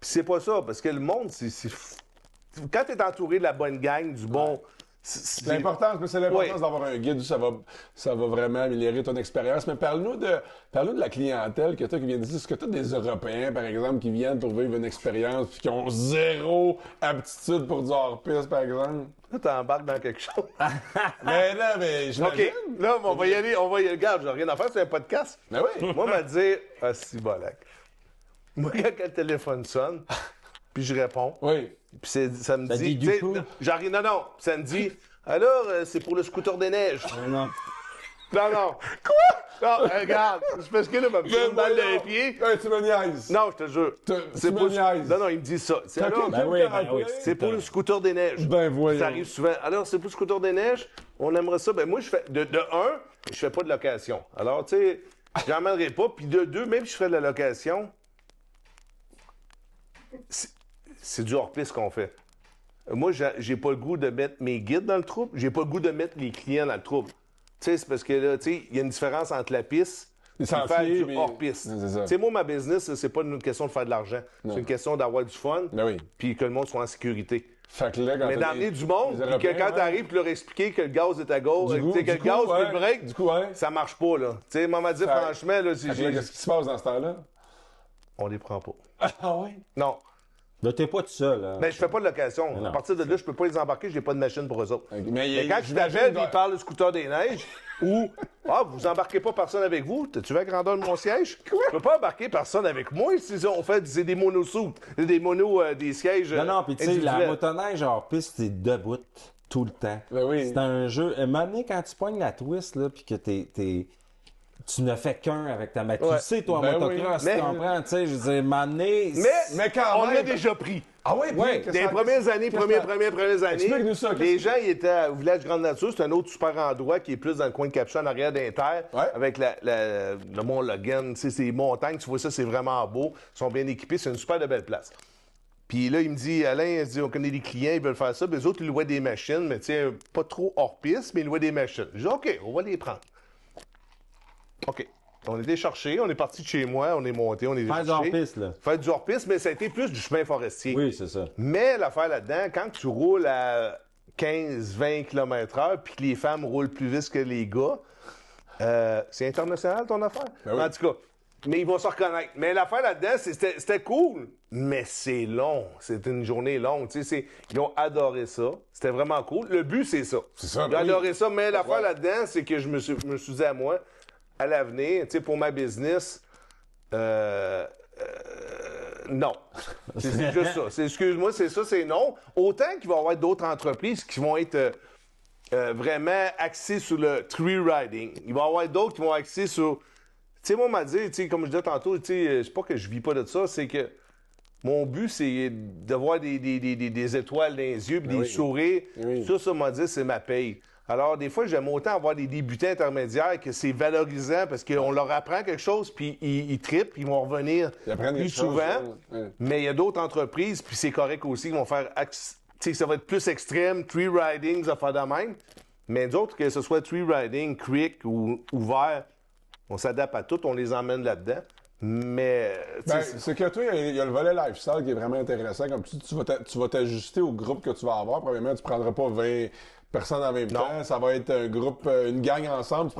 Puis c'est pas ça, parce que le monde, quand tu es entouré de la bonne gang, du bon... C'est l'importance d'avoir un guide, ça va vraiment améliorer ton expérience. Mais parle-nous de la clientèle que tu as qui vient d'ici. Est-ce que tu as des Européens, par exemple, qui viennent pour vivre une expérience puis qui ont zéro aptitude pour du hors-piste, par exemple? Là, t'embarques dans quelque chose. Mais là, j'imagine. OK, là, on va y aller, Regarde, j'ai rien à faire, c'est un podcast. Ben oui. Moi, m'a dit, ah, si, bolac. Moi, quand le téléphone sonne, puis je réponds, Oui. puis ça me Ça dit, dit du coup? j'arrive, non, ça me dit, alors, c'est pour le scooter des neiges. Non. Non. Quoi? Non, regarde, c'est parce que là, il me dans les pieds. Hey, tu me niaises. Non, je te jure. Tu C'est me pour... niaises. Non, il me dit ça. C'est alors, Ben oui, ben oui. c'est pour le scooter des neiges. Ben voyons. Ça arrive souvent. Alors, c'est pour le scooter des neiges, on aimerait ça. Ben moi, je fais, de un, je fais pas de location. Alors, tu sais, j'en mènerai pas. Puis de deux, même si je fais de la location, c'est du hors-piste qu'on fait. Moi, j'ai pas le goût de mettre mes guides dans le trouble. J'ai pas le goût de mettre les clients dans le trouble. Tu sais, c'est parce que là, tu sais, il y a une différence entre la piste et sentiers, faire du mais- hors-piste. C'est ça. Tu sais, moi, ma business, c'est pas une question de faire de l'argent. C'est une question d'avoir du fun, Ben oui. puis que le monde soit en sécurité. Fait que là, quand Mais t'as d'emmener des- du monde, des puis que Européens, quand ouais. t'arrives, puis leur expliquer que le gaz est à gauche, Du coup, tu sais, que du le gaz coup, puis ouais. le break, Du coup, ouais. ça marche pas, là. Tu sais, maman dit, Fait- franchement, là, Fait que là, qu'est-ce qui se passe dans ce temps-là? on les prend pas. Ah oui? Non. Là, t'es pas tout seul, là. Mais je fais pas de location. non. À partir de là, je peux pas les embarquer, j'ai pas de machine pour eux autres. Mais quand tu t'appelles, ils parlent du scooter des neiges, ou ah, vous embarquez pas personne avec vous, tu veux la grandeur de mon siège? Je peux pas embarquer personne avec moi si on fait c'est des monosoutes, des sièges. Non, non, puis tu sais, la individuels. motoneige hors piste, c'est debout tout le temps. Ben oui. C'est un jeu. À un moment donné, quand tu pognes la twist, là, puis que tu ne fais qu'un avec ta machine. Ouais. Tu sais, toi, en Ben motocross, oui. tu Mais- comprends, tu sais, je veux dire, à un moment donné, Mais quand on même. l'a déjà pris. Ah oui? Ouais. Qu'est-ce Dans les que- premières années, qu'est-ce que- premières années, Explique-nous ça, les qu'est-ce gens ils étaient au village Grande Nature, c'est un autre super endroit qui est plus dans le coin de Capuchon, en arrière d'Inter, Ouais. avec le Mont Logan, tu sais, ces montagnes, tu vois ça, c'est vraiment beau, ils sont bien équipés, c'est une super de belle place. Puis là, il me dit, Alain, il dit, on connaît des clients, ils veulent faire ça, puis les autres, ils louaient des machines, mais tu sais, pas trop hors piste, mais ils louaient des machines. Je dis, OK, on va les prendre. OK. On était chercher, on est parti de chez moi, on est monté, on est Faire du chercher. hors-piste, là. Faire du hors-piste, mais ça a été plus du chemin forestier. Oui, c'est ça. Mais l'affaire là-dedans, quand tu roules à 15-20 km/h, puis que les femmes roulent plus vite que les gars, c'est international ton affaire. Ben oui. En tout cas, mais ils vont se reconnaître. Mais l'affaire là-dedans, c'était cool, mais c'est long. C'était une journée longue. Tu sais, ils ont adoré ça. C'était vraiment cool. Le but, c'est ça. C'est ça, Ils ont oui. adoré ça, mais l'affaire Ouais. là-dedans, c'est que je me suis dit à moi, à l'avenir, tu sais, pour ma business, non. C'est juste ça. Excuse-moi, c'est ça, c'est non. Autant qu'il va y avoir d'autres entreprises qui vont être vraiment axées sur le tree riding. Il va y avoir d'autres qui vont être axées sur... Tu sais, moi, on m'a dit, tu sais, comme je disais tantôt, tu sais, c'est pas que je vis pas de ça, c'est que mon but, c'est de voir des étoiles dans les yeux puis des oui. sourires. Oui. Ça, m'a dit, c'est ma paye. Alors, des fois, j'aime autant avoir des débutants intermédiaires que c'est valorisant parce qu'on leur apprend quelque chose, puis ils trippent, ils vont revenir Ils apprennent plus quelque chose, souvent. ouais. Mais il y a d'autres entreprises, puis c'est correct aussi, qui vont faire... Tu sais, ça va être plus extrême, tree riding, ça fait de même. Mais d'autres, que ce soit tree riding, creek ou ouvert, on s'adapte à tout, on les emmène là-dedans. Mais... tu sais, Ben, c'est que toi, il y a le volet lifestyle qui est vraiment intéressant. Comme tu vas t'ajuster au groupe que tu vas avoir. Premièrement, tu prendras pas 20 personnes en même temps. Ça va être un groupe, une gang ensemble.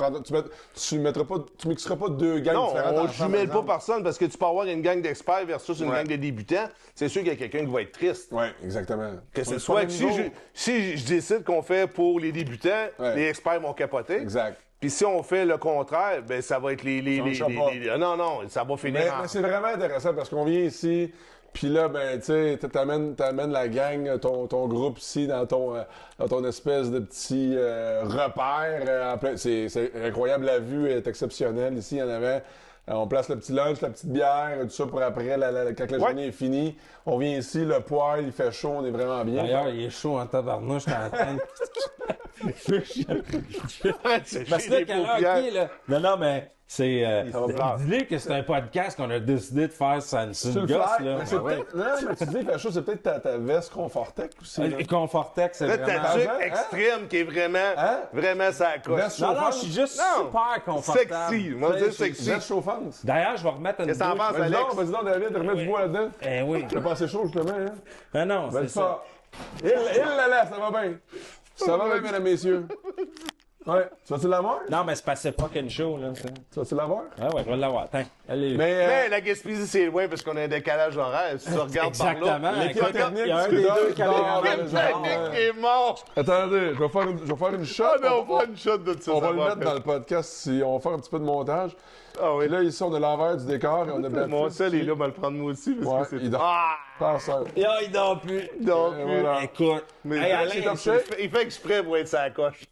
Tu mixeras pas deux gangs non, différentes on ensemble, jumelle par pas exemple. personne parce que tu peux avoir une gang d'experts versus une Ouais. gang de débutants. C'est sûr qu'il y a quelqu'un qui va être triste. Oui, exactement. Que On ce est soit pas au que même niveau. si je décide qu'on fait pour les débutants, Ouais. les experts vont capoter. Exact. Puis si on fait le contraire, ben ça va être marchera pas. non, ça va finir Mais, en... mais c'est vraiment intéressant parce qu'on vient ici, puis là, ben, tu sais, t'amènes la gang, ton groupe ici dans ton espèce de petit repère. C'est incroyable, la vue est exceptionnelle. Ici, il y en avait. On place le petit lunch, la petite bière, tout ça pour après, quand la journée est finie. On vient ici, le poêle, il fait chaud, on est vraiment bien. D'ailleurs, il est chaud en tabarnouche, j'étais en train de... Parce J'ai que des le karaoké, paupières. là... Non, mais c'est... Ça va plaire. Dis-lui que c'est un podcast qu'on a décidé de faire sur une Tu le gosse, fly, là. mais c'est Ben ouais. peut-être- non, mais tu dis, il fait chaud, c'est peut-être ta veste Confortec aussi. là. Et Confortex, c'est Là, vraiment... t'as truc Hein? extrême qui est vraiment, Hein? vraiment ça coche. Veste Non, chauffante. je suis juste Non. super confortable. Sexy. Moi, je dis sexy. Veste chauffante. D'ailleurs, je vais remettre une Qu'est-ce que t'en douche. penses, Vas-y Alex? donc, David, remets du bois là-dedans. Eh oui. C'est pas assez chaud, justement, hein? Ah non, c'est Vas-y ça. ça. Il là, ça va bien. Ça va bien, mesdames, messieurs. Ouais. Tu vas-tu l'avoir? Non, mais c'est parce que c'est fucking chaud, là. ça. Tu vas-tu l'avoir? Ah ouais, je vais l'avoir. Attends, allez. Mais la Gaspésie, c'est loin parce qu'on a un décalage horaire. Si tu regardes par Exactement. là... l'équipe Écoute, technique, il y a un tu des dors- deux tu dors caméramans. dans L'équipe technique est mort! Attendez, je vais faire une shot. Ah non, pas une shot de ça. On va ça le mettre dans le podcast si on va faire un petit peu de montage. Ah oui. Puis là, ici, on a l'envers du décor et on a Baptiste. Mon seul est là, on va le prendre moi aussi. Parce Ouais, que c'est... il dort. Ah! Passeur. Yo, il dort plus. Donc, Et voilà. Écoute. Mais Hey, Alain, c'est top il fait- il fait exprès pour être sa coche.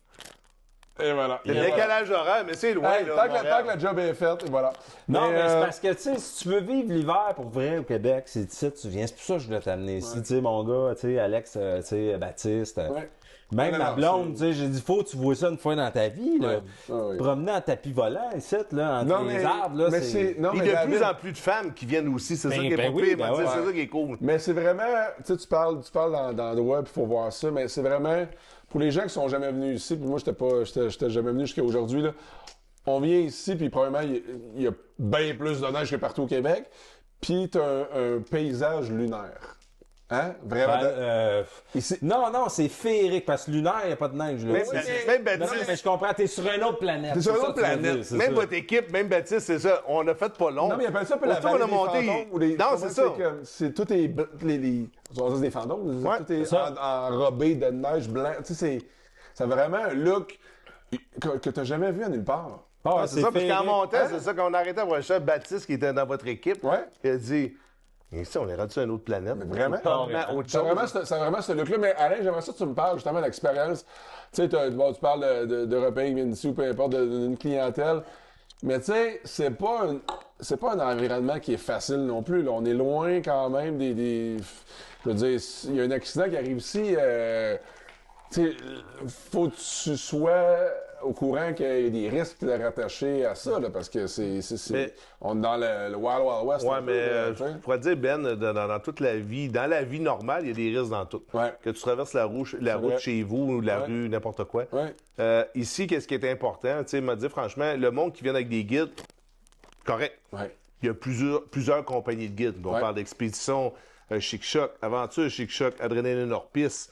Et voilà. Le décalage horaire, mais c'est loin. Hey, là, tant que Montréal. la job est faite, et voilà. Non, mais c'est euh, parce que, tu sais, si tu veux vivre l'hiver pour vrai au Québec, c'est ici tu viens. C'est pour ça que je voulais t'amener ici. Tu sais, mon gars, tu sais, Alex, tu sais, Baptiste. Ouais. Même Non, ma non, blonde, c'est- tu sais, j'ai dit, faut que tu vois ça une fois dans ta vie, là. Ouais. Ah oui. Promener en tapis volant, ici, là, entre Non, les mais, arbres, là, mais c'est... non, Puis mais de David, plus en plus de femmes qui viennent aussi, c'est ça qui est ben pas oui, pire, ben Mathieu, ouais. c'est ça qui est cool. Mais c'est vraiment, tu sais, tu parles d'endroits, puis il faut voir ça, mais c'est vraiment, pour les gens qui sont jamais venus ici, puis moi, j'étais jamais venu jusqu'à aujourd'hui, là, on vient ici, puis probablement, il y a bien plus de neige que partout au Québec, puis t'as un paysage lunaire. Hein? Vraiment. Ici. Non, c'est féerique, parce que lunaire, il n'y a pas de neige, là. Même, Tu sais, même non, Baptiste, mais je comprends, t'es sur une autre planète. T'es sur une c'est autre ça que tu veux planète. dire, c'est même ça. votre équipe, même Baptiste, c'est ça. On a fait pas long. Non, mais ils appellent ça un peu la Aussitôt vallée on a monté, des fantômes, ou les- non, comment c'est ça. tout est on dit des fantômes, Ouais, tout est c'est ça. enrobé de neige blanche. Tu sais, c'est vraiment un look que t'as jamais vu à nulle part. Ah, ouais, C'est ça, parce qu'en féerique. montant, c'est ça, quand on arrêtait pour le chef Baptiste qui était dans votre équipe, Ouais. il a dit ici, on est rendu sur une autre planète. Vraiment? Totalement autre C'est chose. vraiment ce look-là. Mais Alain, j'aimerais ça que tu me parles justement de l'expérience. Tu sais, tu parles d'Européens qui viennent d'ici ou peu importe, d'une clientèle. Mais tu sais, c'est pas un environnement qui est facile non plus. Là. On est loin quand même des... Je veux dire, il y a un accident qui arrive ici. Tu sais, faut que tu sois au courant qu'il y a des risques rattachés à ça, là, parce que Mais- on est dans le Wild Wild West. Ouais, un peu, mais là, tu sais. je pourrais te dire, Ben, dans toute la vie, dans la vie normale, il y a des risques dans tout. Ouais. Que tu traverses la route vrai. chez vous ou la Ouais. rue, n'importe quoi. Ouais. Ici, qu'est-ce qui est important? Tu sais, il m'a dit, franchement, le monde qui vient avec des guides, correct. Ouais. Il y a plusieurs compagnies de guides. On Ouais. parle d'Expédition, Chic Choc, Aventure, Chic Choc, Adrénaline hors-piste,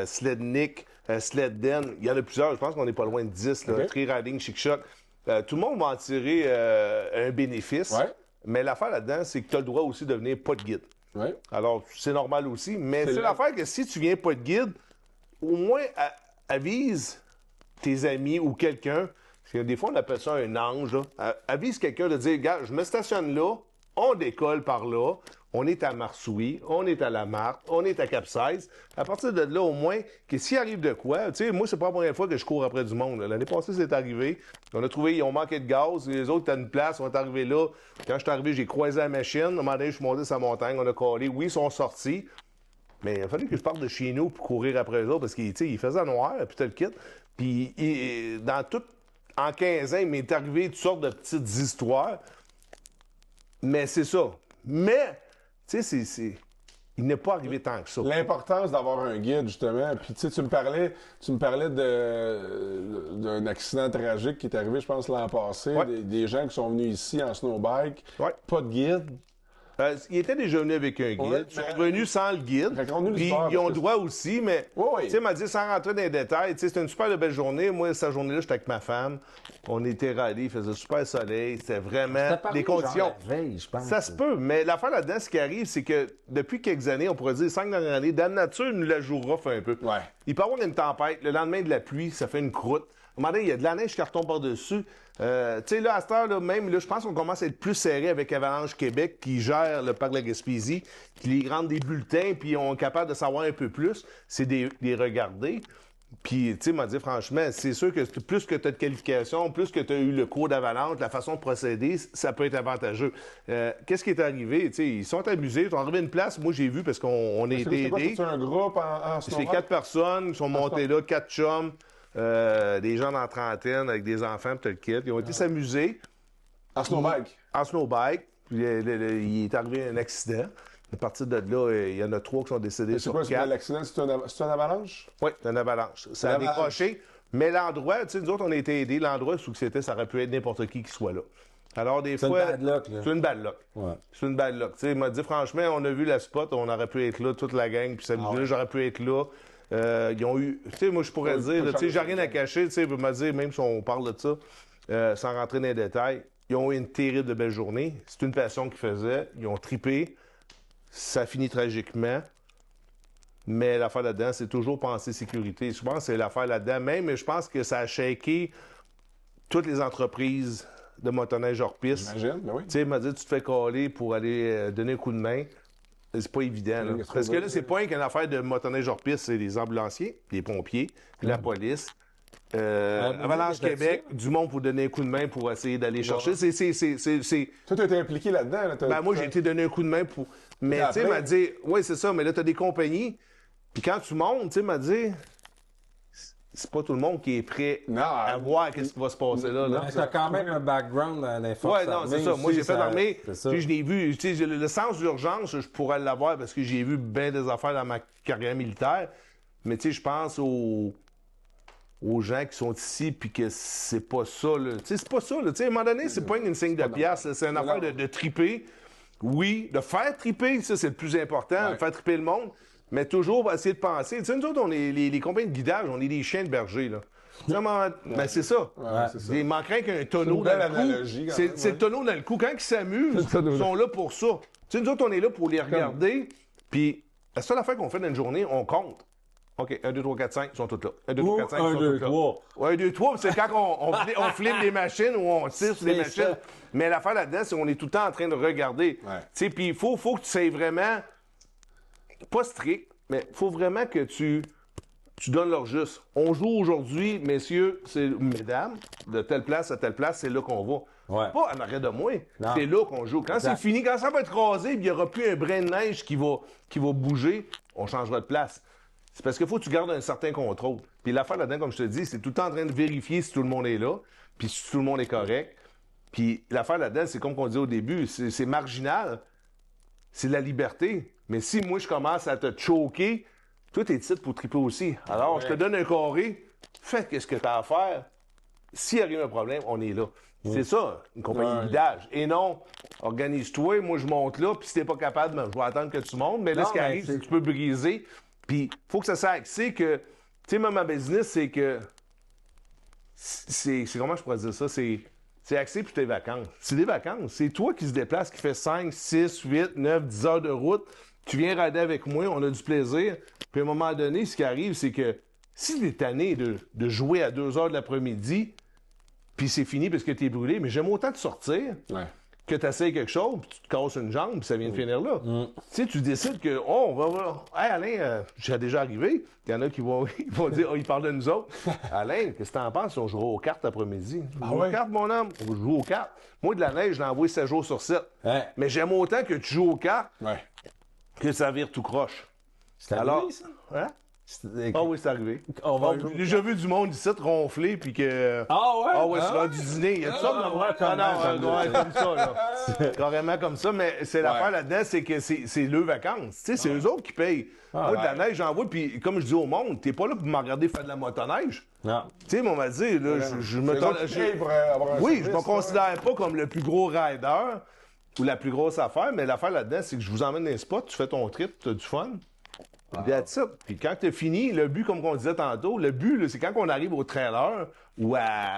Slednik, Sledden. Il y en a plusieurs. Je pense qu'on n'est pas loin de 10. Là. OK. Tree Riding, Chic Choc. Tout le monde va en tirer un bénéfice. Ouais. Mais l'affaire là-dedans, c'est que tu as le droit aussi de devenir pas de guide. Ouais. Alors, c'est normal aussi. Mais c'est là- l'affaire que si tu viens pas de guide, au moins avise tes amis ou quelqu'un. Parce que des fois, on appelle ça un ange. Là. Avise quelqu'un de dire, gars, je me stationne là, on décolle par là, on est à Marsouilles, on est à La Marthe, on est à Capsize. À partir de là, au moins, que s'il arrive de quoi, tu sais, moi, c'est pas la première fois que je cours après du monde. L'année passée, c'est arrivé. On a trouvé, ils ont manqué de gaz. Les autres, t'as une place, on est arrivé là. Quand je suis arrivé, j'ai croisé la machine. À un moment donné, je suis monté sur la montagne, on a collé. Oui, ils sont sortis. Mais il a fallu que je parte de chez nous pour courir après eux autres parce qu'il faisait noir, puis t'as le kit. Puis en 15 ans, il m'est arrivé toutes sortes de petites histoires. Mais c'est ça. Mais, tu sais, il n'est pas arrivé tant que ça. L'importance d'avoir un guide, justement. Puis, tu sais, tu me parlais d'un accident tragique qui est arrivé, je pense, l'an passé. Ouais. Des gens qui sont venus ici en snowbike. Ouais. Pas de guide. Il était déjà venu avec un guide. Ouais, Ils sont revenus sans le guide. Raconte-nous Puis l'histoire, ils ont parce le que- droit aussi, mais Oui, oui. tu sais, il m'a dit sans rentrer dans les détails. Tu sais, c'était une super belle journée. Moi, cette journée-là, j'étais avec ma femme. On était râlés, il faisait super soleil. C'était vraiment des conditions. La veille, je pense. Ça se peut, mais l'affaire là-dedans, ce qui arrive, c'est que depuis quelques années, on pourrait dire 5 dernières années, Dame Nature nous la joue rough un peu. Ouais. Il peut y avoir une tempête, le lendemain de la pluie, ça fait une croûte. À un moment donné, il y a de la neige carton par-dessus. Tu sais, là, à cette heure, là, même, là, je pense qu'on commence à être plus serré avec Avalanche Québec, qui gère le parc de la Gaspésie, qui les rendent des bulletins, puis on est capable de savoir un peu plus. C'est des regarder. Puis, tu sais, m'a dit, franchement, c'est sûr que plus que tu as de qualifications, plus que tu as eu le cours d'avalanche, la façon de procéder, ça peut être avantageux. Qu'est-ce qui est arrivé? Tu sais, ils sont amusés, ils sont arrivés à une place, moi j'ai vu parce qu'on a été C'est quoi, aidés. c'est un groupe en C'est snowbike? 4 personnes qui sont montées là, 4 chums, des gens dans la trentaine avec des enfants, puis t'as le kit. Ils ont été s'amuser En snowbike. en snowbike. Puis il est arrivé un accident. À partir de là, il y en a 3 qui sont décédés C'est sur quoi, 4. l'accident? C'est un avalanche? Oui, c'est une avalanche. Ça a Une avalanche. décroché. Mais l'endroit, tu sais, nous autres, on a été aidés. L'endroit où c'était, ça aurait pu être n'importe qui soit là. Alors, des C'est une fois. bad luck, là. C'est une bad luck. Ouais. C'est une bad luck. Tu sais, il m'a dit, franchement, on a vu la spot, on aurait pu être là, toute la gang, puis s'amuser, j'aurais pu être là. Ils ont eu. Tu sais, moi, je pourrais dire, là, tu sais, j'ai rien à cacher, tu sais, il m'a dit, même si on parle de ça, sans rentrer dans les détails, ils ont eu une terrible de belle journée. C'est une passion qu'ils faisaient. Ils ont tripé. Ça finit tragiquement. Mais l'affaire là-dedans, c'est toujours penser sécurité. Je pense que c'est l'affaire là-dedans. Même, je pense que ça a shaké toutes les entreprises de motoneige hors piste. J'imagine, ben oui. Tu sais, il m'a dit, tu te fais coller pour aller donner un coup de main. C'est pas évident, là. Parce que là, c'est pas qu'une affaire de motoneige hors piste, c'est les ambulanciers, les pompiers, la police, Avalanche Québec, du monde pour donner un coup de main pour essayer d'aller chercher. C'est. Toi, tu as été impliqué là-dedans. Là, Ben, moi, j'ai été donné un coup de main pour. Mais, tu sais, il m'a dit, oui, c'est ça, mais là, tu as des compagnies. Puis quand tu montes, tu sais, il m'a dit, c'est pas tout le monde qui est prêt Non, à voir qu'est-ce qui va se passer là. Mais t'as quand même un background dans les forces Ouais, non, c'est armées ça. Moi, aussi, j'ai fait l'armée. c'est ça. Puis je l'ai vu. Tu sais, le sens d'urgence, je pourrais l'avoir parce que j'ai vu bien des affaires dans ma carrière militaire. Mais tu sais, je pense aux gens qui sont ici puis que c'est pas ça, là. Tu sais, c'est pas ça, là. Tu sais, à un moment donné, c'est pas une signe de pièce. C'est une affaire de triper. Oui, de faire triper, ça, c'est le plus important. De faire triper le monde. Mais toujours essayer de penser. Tu sais, nous autres, on est les compagnies de guidage, on est des chiens de berger, là. Ben, c'est ça. Ouais, c'est ça. Il manquerait qu'un tonneau une belle dans le cou. analogie, quand même, C'est le tonneau dans le cou. Quand ils s'amusent, ils sont là pour ça. Tu sais, nous autres, on est là pour les regarder. Puis, la seule affaire qu'on fait dans une journée, on compte. OK, 1, 2, 3, 4, 5, ils sont tous là. 1, 2, 3, 4, 5, ils sont tous là. Ouais, 1, 2, 3, c'est quand on flippe des machines ou on tire sur des C'est machines. ça. Mais l'affaire là-dedans, c'est qu'on est tout le temps en train de regarder. Ouais. Tu sais, puis il faut que tu sois vraiment, pas strict, mais il faut vraiment que tu donnes leur juste. On joue aujourd'hui, messieurs, mesdames, de telle place à telle place, c'est là qu'on va. Ouais. Pas en arrière de moi. Non. C'est là qu'on joue. Quand Exact. c'est fini, quand ça va être rasé, il n'y aura plus un brin de neige qui va bouger, on changera de place. C'est parce qu'il faut que tu gardes un certain contrôle. Puis l'affaire là-dedans, comme je te dis, c'est tout le temps en train de vérifier si tout le monde est là, puis si tout le monde est correct. Puis l'affaire là-dedans, c'est comme on dit au début, c'est marginal. C'est de la liberté. Mais si moi, je commence à te choquer, toi, t'es titre pour triper aussi. Alors, je te donne un carré, fais ce que t'as à faire. s'il arrive un problème, on est là. C'est ça, une compagnie de guidage. Et non, organise-toi, moi je monte là, puis si t'es pas capable, ben, je vais attendre que tu montes. Mais là, ce qui arrive, c'est que tu peux briser. Puis, faut que ça soit axé que, tu sais, même en business, c'est que, c'est comment je pourrais dire ça? C'est axé pour tes vacances. C'est des vacances. C'est toi qui se déplace, qui fait 5, 6, 8, 9, 10 heures de route. Tu viens rider avec moi, on a du plaisir. Puis à un moment donné, ce qui arrive, c'est que si t'es tanné de jouer à 2 heures de l'après-midi, puis c'est fini parce que t'es brûlé, mais j'aime autant te sortir que t'essayes quelque chose, puis tu te casses une jambe, puis ça vient de finir là. Tu sais, tu décides que, on va voir. Hey Alain, j'ai déjà arrivé. Il y en a qui vont, ils vont dire, ils parlent de nous autres. Alain, qu'est-ce que t'en penses si on joue aux cartes après-midi? On joue aux cartes, mon homme? On joue aux cartes. Moi, de la neige, je l'envoie 7 jours sur 7. Mais j'aime autant que tu joues aux cartes que ça vire tout croche. C'est arrivé, ça? Hein? Ah oui, c'est arrivé. J'ai déjà vu du monde ici ronfler, puis que... Ah ouais? C'est l'heure du dîner. Il y a tout ça, comme ça, là. Carrément comme ça, mais c'est l'affaire là-dedans, c'est que c'est leurs vacances. Tu sais, c'est eux autres qui payent. Moi, de la neige, j'en vois, puis comme je dis au monde, t'es pas là pour me regarder faire de la motoneige. Non. Tu sais, on va dire, là, je me... Oui, je me considère pas comme le plus gros rider ou la plus grosse affaire, mais l'affaire là-dedans, c'est que je vous emmène dans les spots, tu fais ton trip, tu as du fun. That's it. Puis quand tu as fini, le but, comme on disait tantôt, le but, là, c'est quand on arrive au trailer ou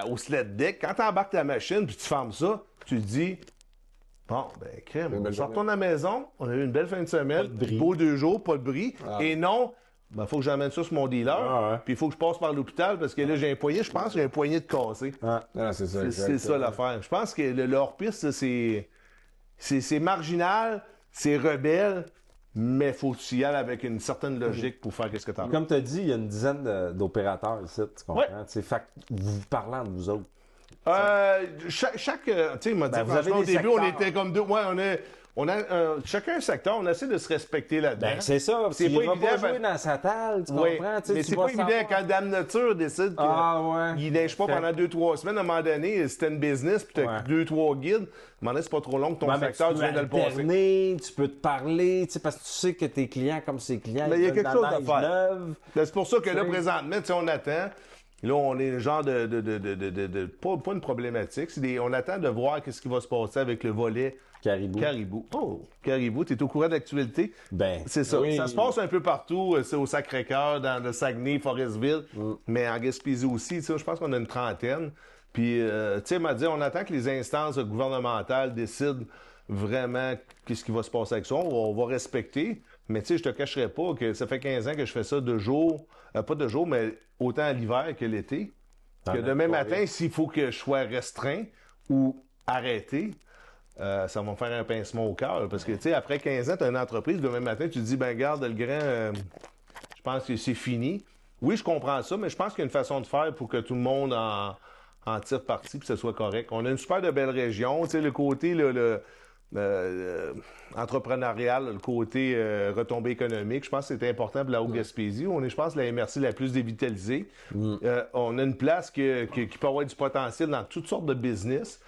au sled deck, quand tu embarques ta machine puis tu fermes ça, tu te dis, bon, ben, crème, on retourne à la maison, on a eu une belle fin de semaine, beau 2 jours, pas de bris, et non, ben, faut que j'emmène ça sur mon dealer, puis il faut que je passe par l'hôpital parce que là, j'ai un poignet, je pense que j'ai un poignet de cassé. C'est ça, C'est ça l'affaire. Je pense que le hors-piste, c'est marginal, c'est rebelle, mais faut que tu y ailles avec une certaine logique pour faire ce que tu as. Comme tu as dit, il y a une dizaine d'opérateurs ici, tu comprends? Fait que vous parlant de vous autres. Tu sais, il m'a dit, franchement, au début, on était comme deux. Ouais, on a chacun un secteur, on essaie de se respecter là-dedans. Ben, c'est ça. C'est pas évident. Pas jouer dans sa talle, tu comprends? Mais c'est pas évident quand Dame Nature décide qu'il neige pas pendant 2-3 semaines. À un moment donné, c'était une business, puis t'as 2-3 guides. À un moment donné, c'est pas trop long que ton secteur, tu viens de le passer. Tu peux te parler, parce que tu sais que tes clients, comme ses clients, il y a quelque chose à faire. Ben, c'est pour ça que là, présentement, on attend. Là, on est le genre pas une problématique. On attend de voir ce qui va se passer avec le volet Caribou. Oh, Caribou, tu es au courant d'actualité? Ben, c'est ça. Oui. Ça se passe un peu partout. C'est au Sacré-Cœur, dans le Saguenay, Forestville, mais en Gaspésie aussi. Je pense qu'on a une trentaine. Puis, tu sais, m'a dit, on attend que les instances gouvernementales décident vraiment qu'est-ce qui va se passer avec ça. On va respecter. Mais tu sais, je te cacherai pas que ça fait 15 ans que je fais ça de jour, pas de jour, mais autant à l'hiver que l'été. Que demain matin, s'il faut que je sois restreint ou arrêté, ça va me faire un pincement au cœur. Parce que, tu sais, après 15 ans, tu as une entreprise, demain matin, tu te dis, ben garde, le grand, je pense que c'est fini. Oui, je comprends ça, mais je pense qu'il y a une façon de faire pour que tout le monde en tire parti et que ce soit correct. On a une super de belle région. Tu sais, le côté, entrepreneurial, le côté retombée économique, je pense que c'est important pour la Haute-Gaspésie. On est, je pense, la MRC la plus dévitalisée. On a une place qui peut avoir du potentiel dans toutes sortes de business.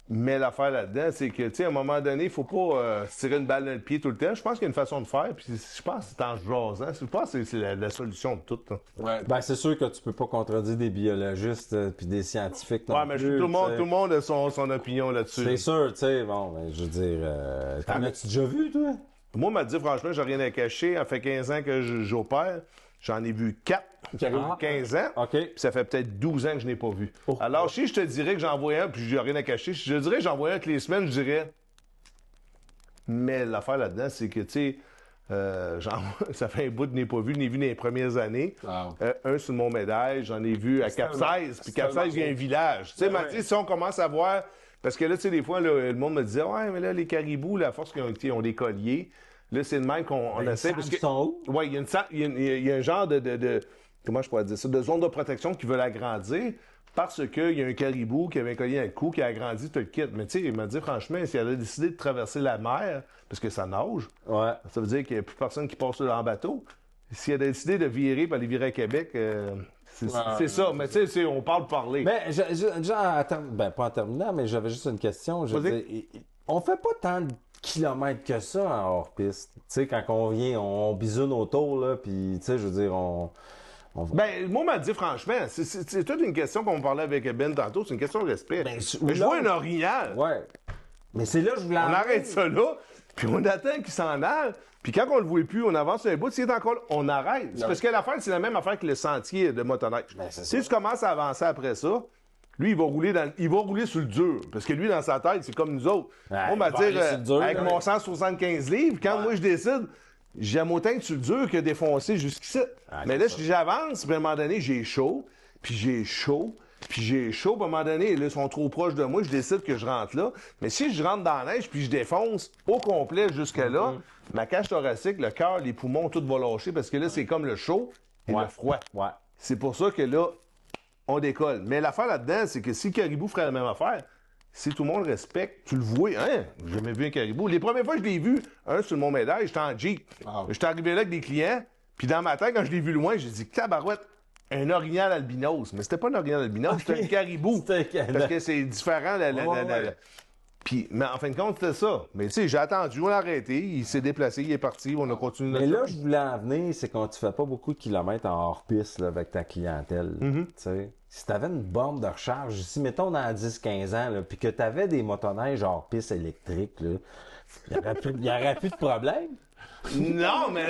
Mais l'affaire là-dedans, c'est que, tu sais, à un moment donné, il faut pas se tirer une balle dans le pied tout le temps. Je pense qu'il y a une façon de faire, puis je pense que c'est en jasant. Je pense que c'est la solution de tout. Ben, c'est sûr que tu peux pas contredire des biologistes puis des scientifiques non mais plus. Tout le monde a son opinion là-dessus. C'est sûr, tu sais, bon, ben, je veux dire, t'en as-tu déjà vu, toi? Moi, m'a dit, franchement, j'ai rien à cacher. Ça fait 15 ans que j'opère. J'en ai vu 4. 15 ans. OK. Puis ça fait peut-être 12 ans que je n'ai pas vu. Alors, si je te dirais que j'en vois un, puis j'ai rien à cacher, si je dirais que j'en vois un toutes les semaines, je dirais. Mais l'affaire là-dedans, c'est que, tu sais, ça fait un bout que je n'ai pas vu, je n'ai vu dans les premières années. Un sur mon médaille, j'en ai vu à Cap-16. Puis Cap-16, il y a un village. Tu sais, Mathieu, si on commence à voir. Parce que là, tu sais, des fois, le monde me disait, ouais, mais là, les caribous, la force qu'ils ont des colliers. Là, c'est le même qu'on essaie. Parce que, ouais, il y a un genre de comment je pourrais dire ça, de zone de protection qui veut l'agrandir parce qu'il y a un caribou qui avait un collier à un cou qui a agrandi tout le kit. Mais tu sais, il m'a dit franchement, si elle a décidé de traverser la mer, parce que ça nage, ça veut dire qu'il n'y a plus personne qui passe en bateau. Si elle a décidé de virer pour aller virer à Québec, c'est ça. Mais tu sais, on parle parler. Mais, pas en terminant, mais j'avais juste une question. Je veux dire, on fait pas tant de kilomètres que ça en hors-piste. Tu sais, quand on vient, on bisoune autour, là, puis, tu sais, je veux dire, Ben, moi, m'a dit franchement, c'est toute une question qu'on parlait avec Ben tantôt, c'est une question de respect. Ben, Mais je vois un orignal. Ouais. Mais c'est là que je voulais On en arrête venir. ça là, puis on attend qu'il s'en aille. Puis quand on le voit plus, on avance un bout. S'il est encore là, on arrête. C'est parce que l'affaire, c'est la même affaire que le sentier de motoneige. Si tu commences à avancer après ça, lui, il va rouler sur le dur. Parce que lui, dans sa tête, c'est comme nous autres. Ouais, on va il va dire, aller sur le dur, avec ouais. mon 175 livres, quand moi je décide, j'aime autant être sur le dur que défoncer jusqu'ici. Mais là, si j'avance, puis à un moment donné, j'ai chaud, puis j'ai chaud, puis j'ai chaud, puis à un moment donné, là, ils sont trop proches de moi, je décide que je rentre là. Mais si je rentre dans la neige, puis je défonce au complet jusque-là, ma cage thoracique, le cœur, les poumons, tout va lâcher, parce que là, c'est comme le chaud et le froid. Ouais. C'est pour ça que là, on décolle. Mais l'affaire là-dedans, c'est que si le caribou ferait la même affaire, si tout le monde respecte, tu le vois, hein? J'ai jamais vu un caribou. Les premières fois que je l'ai vu, sur le Mont-Médaille, j'étais en Jeep. J'étais arrivé là avec des clients, puis dans ma tête, quand je l'ai vu loin, j'ai dit, tabarouette, un orignal albinos. Mais c'était pas un orignal albinos, c'était un caribou. Parce que c'est différent. Puis, mais en fin de compte, c'était ça. Mais tu sais, j'ai attendu, on l'a arrêté, il s'est déplacé, il est parti, on a continué Mais notre là, chemin. je voulais en venir, c'est quand tu fais pas beaucoup de kilomètres en hors-piste là, avec ta clientèle. Tu sais. Si tu avais une borne de recharge, si mettons dans 10-15 ans, là, puis que tu avais des motoneiges hors-piste électriques, il n'y aurait plus de problème. Non, mais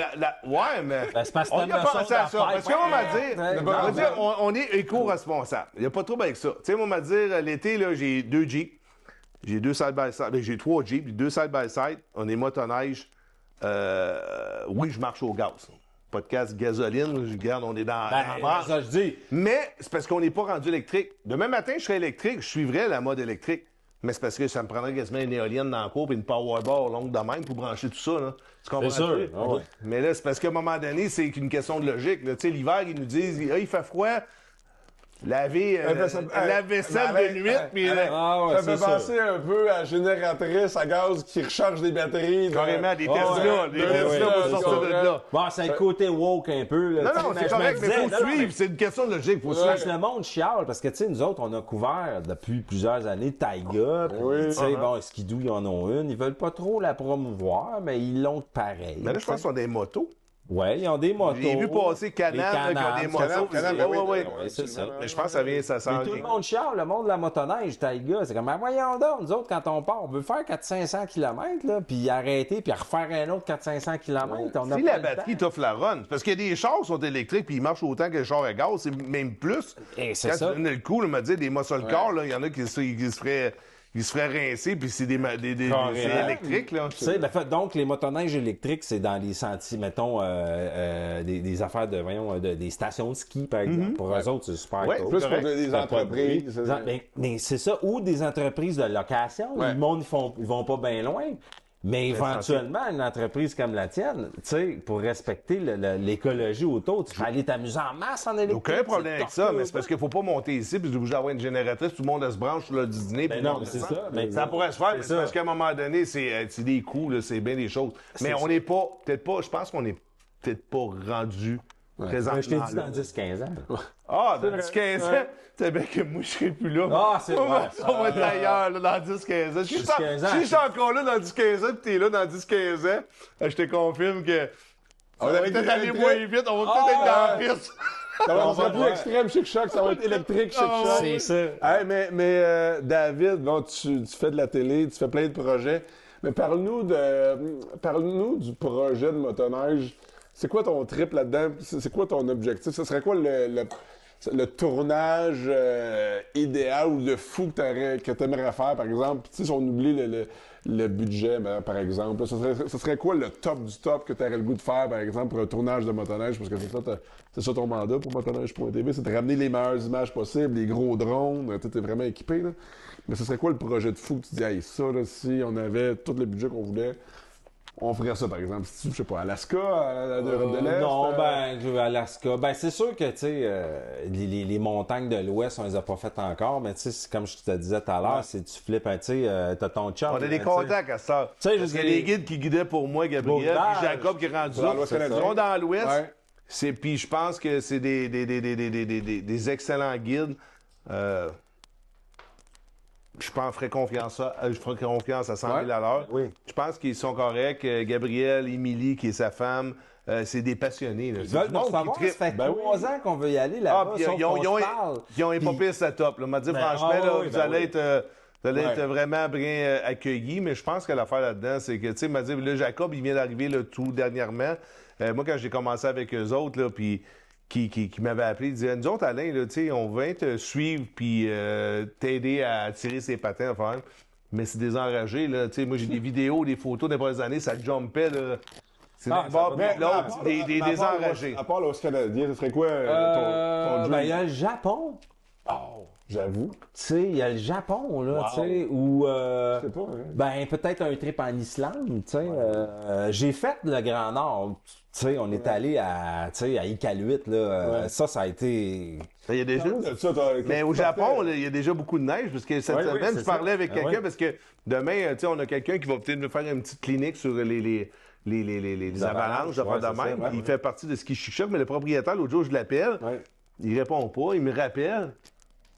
ouais, mais. Ben, c'est parce que on t'as y a une pensé notion à ça. Parce qu'on va Ouais, dire, on va dire, on est éco-responsable. Il n'y a pas de trouble avec ça. Tu sais, moi, on va dire, l'été, là, j'ai 2 Jeeps. J'ai 2 side-by-side. Ben, j'ai 3 Jeeps, 2 side-by-side. On est motoneige. Oui, je marche au gaz. Pas de gaz, gasoline. Je garde, on est dans la marche. ça je dis. Mais c'est parce qu'on n'est pas rendu électrique. Demain matin, je serais électrique, je suivrais la mode électrique. Mais c'est parce que ça me prendrait quasiment une éolienne dans le cours et une powerball longue de même pour brancher tout ça. Là. Tu comprends? C'est sûr. Ah ouais. Mais là, c'est parce qu'à un moment donné, c'est une question de logique. Tu sais, l'hiver, ils nous disent il fait froid. Laver la vaisselle de nuit. Puis Ah ouais, Ça me c'est fait penser un peu à la génératrice à gaz qui recharge des batteries. carrément, des Tesla. Des Tesla pour sortir de là. Bon, c'est le côté woke un peu. Là, Non, tu sais, non, mais c'est je me correct, mais disais, il faut non, suivre. C'est une question de logique. Faut Parce suivre. que le monde chiale, parce que, tu sais, nous autres, on a couvert depuis plusieurs années Taiga, puis, tu sais, bon, Skidoo, ils en ont une. Ils veulent pas trop la promouvoir, mais ils l'ont pareil. Mais là, je pense qu'ils ont des motos. Ouais, ils ont des motos. J'ai vu passer Canam, qui ont des motos. Ouais, c'est ça. Mais je pense que ça vient, ça Mais sent. tout le monde chiale, le monde de la motoneige, Taiga, c'est comme, ben voyons donc, nous autres, quand on part, on veut faire 400-500 km, là, puis arrêter, puis refaire un autre 400-500 km. On a Si pas la le batterie temps. t'offre la run, parce qu'il y a des chars qui sont électriques puis ils marchent autant que les chars à gaz, c'est même plus. Et c'est Quand ça. tu donnes le coup, là, me dire des muscle cars, là, il y en a qui se feraient rincer puis c'est c'est électrique, là. Tu sais, ben, donc, les motoneiges électriques, c'est dans les sentiers, mettons, des affaires de, voyons, des stations de ski, par exemple. Pour eux autres, c'est super Ouais, cool. Plus pour correct. des Ça a pas de bruit. entreprises. Mais c'est ça, ou des entreprises de location. Ouais. Le monde, ils vont pas bien loin. Mais éventuellement, une entreprise comme la tienne, tu sais, pour respecter l'écologie autour, tu vas aller t'amuser en masse en électrique. Aucun problème avec ça, mais c'est parce que qu'il faut pas monter ici puis vous avoir une génératrice, tout le monde se branche sur le dîner. Ben puis non, on mais c'est descend. ça, mais- ça pourrait se faire, c'est mais c'est ça. parce qu'à un moment donné, c'est des coûts, là, c'est bien des choses. Mais on n'est pas, peut-être pas, je pense qu'on n'est peut-être pas rendu présentement. je t'ai dit là. dans 10-15 ans. Ah, dans 10-15 ans, c'est bien que moi, je serai plus là. Ah, c'est on vrai. On va être ailleurs, là, dans 10-15 ans. Si 10-15 ans, je suis encore là dans 10-15 ans, puis t'es là dans 10-15 ans, je te confirme que on va peut-être aller moins vite, on va peut-être être dans la piste. Ça va être plus extrême Chic Choc, ça va être électrique Chic Choc. C'est ça. Hey, mais David, bon, tu fais de la télé, tu fais plein de projets, mais parle-nous du projet de motoneige. C'est quoi ton trip là-dedans? C'est quoi ton objectif? Ce serait quoi le tournage idéal ou le fou que tu aimerais faire, par exemple? Puis, tu sais, si on oublie le budget, ben, par exemple, là, ce serait quoi le top du top que tu aurais le goût de faire, par exemple, pour un tournage de motoneige? Parce que c'est ça ton mandat pour motoneige.tv, c'est de ramener les meilleures images possibles, les gros drones, tu es vraiment équipé, là. Mais ce serait quoi le projet de fou que tu dis, hey, ça, là, si on avait tout le budget qu'on voulait, on ferait ça, par exemple. Si, je sais pas, Alaska, l'Europe de l'Est? Non, Alaska. Ben, c'est sûr que, tu sais, les montagnes de l'Ouest, on les a pas faites encore, mais tu sais, c'est comme je te disais tout à l'heure, c'est tu flippes, tu sais, t'as ton chum. On a des tu sais. contacts à ça. Tu sais, Parce je qu'il y a dis- des guides qui guidaient pour moi, Gabriel, Beau puis Jacob qui est rendu Dans là. l'Ouest Ils canadien. sont dans l'Ouest. Ouais. Puis je pense que c'est des excellents guides. Je ferais confiance à 100 000 à l'heure. Oui. Je pense qu'ils sont corrects. Gabriel, Émilie, qui est sa femme, c'est des passionnés. Là. Ils C'est veulent du nous monde qui savoir, ça trippe. fait 3 ans qu'on veut y aller Ah, là-bas, puis sauf qu'on se parle. ils ont un pas pire setup. Là. On m'a dit, Ben, franchement, ah, là, oui, vous ben allez oui. être... Vous allez être vraiment bien accueillis, mais je pense que l'affaire là-dedans, c'est que, tu sais, il m'a dit, là, Jacob, il vient d'arriver là, tout dernièrement. Moi, quand j'ai commencé avec eux autres, là, puis qui m'avaient appelé, il disait, nous autres, Alain, là, tu sais, on va te suivre puis t'aider à tirer ses patins, enfin, mais c'est des enragés, là, tu sais, moi, j'ai des vidéos, des photos des premières années, ça jumpait, là. C'est Ah, d'abord, Mais, puis l'autre, des enragés. À part l'Ouest canadien, ce serait quoi ton Ben, dream? il y a le Japon. Oh, j'avoue. Tu sais, il y a le Japon, là, Wow. tu sais, où... Je sais pas, hein. Ben, peut-être un trip en Islande, tu sais. J'ai fait le Grand Nord. Tu sais, on est allé à, tu sais, à Iqaluit, là. Ouais. Ça a été... Il y a déjà... Parle-nous de ça, toi, Mais au Japon, là, il y a déjà beaucoup de neige, parce que cette Oui, oui, semaine, c'est je parlais ça. avec Ah, quelqu'un, ouais. parce que demain, tu sais, on a quelqu'un qui va peut-être nous faire une petite clinique sur les avalanches, avalanches, affaires de ouais, c'est même. ça, ouais, Il ouais. fait partie de Ski Chic Shop, mais le propriétaire, l'autre jour, je l'appelle, Ouais. il répond pas, il me rappelle.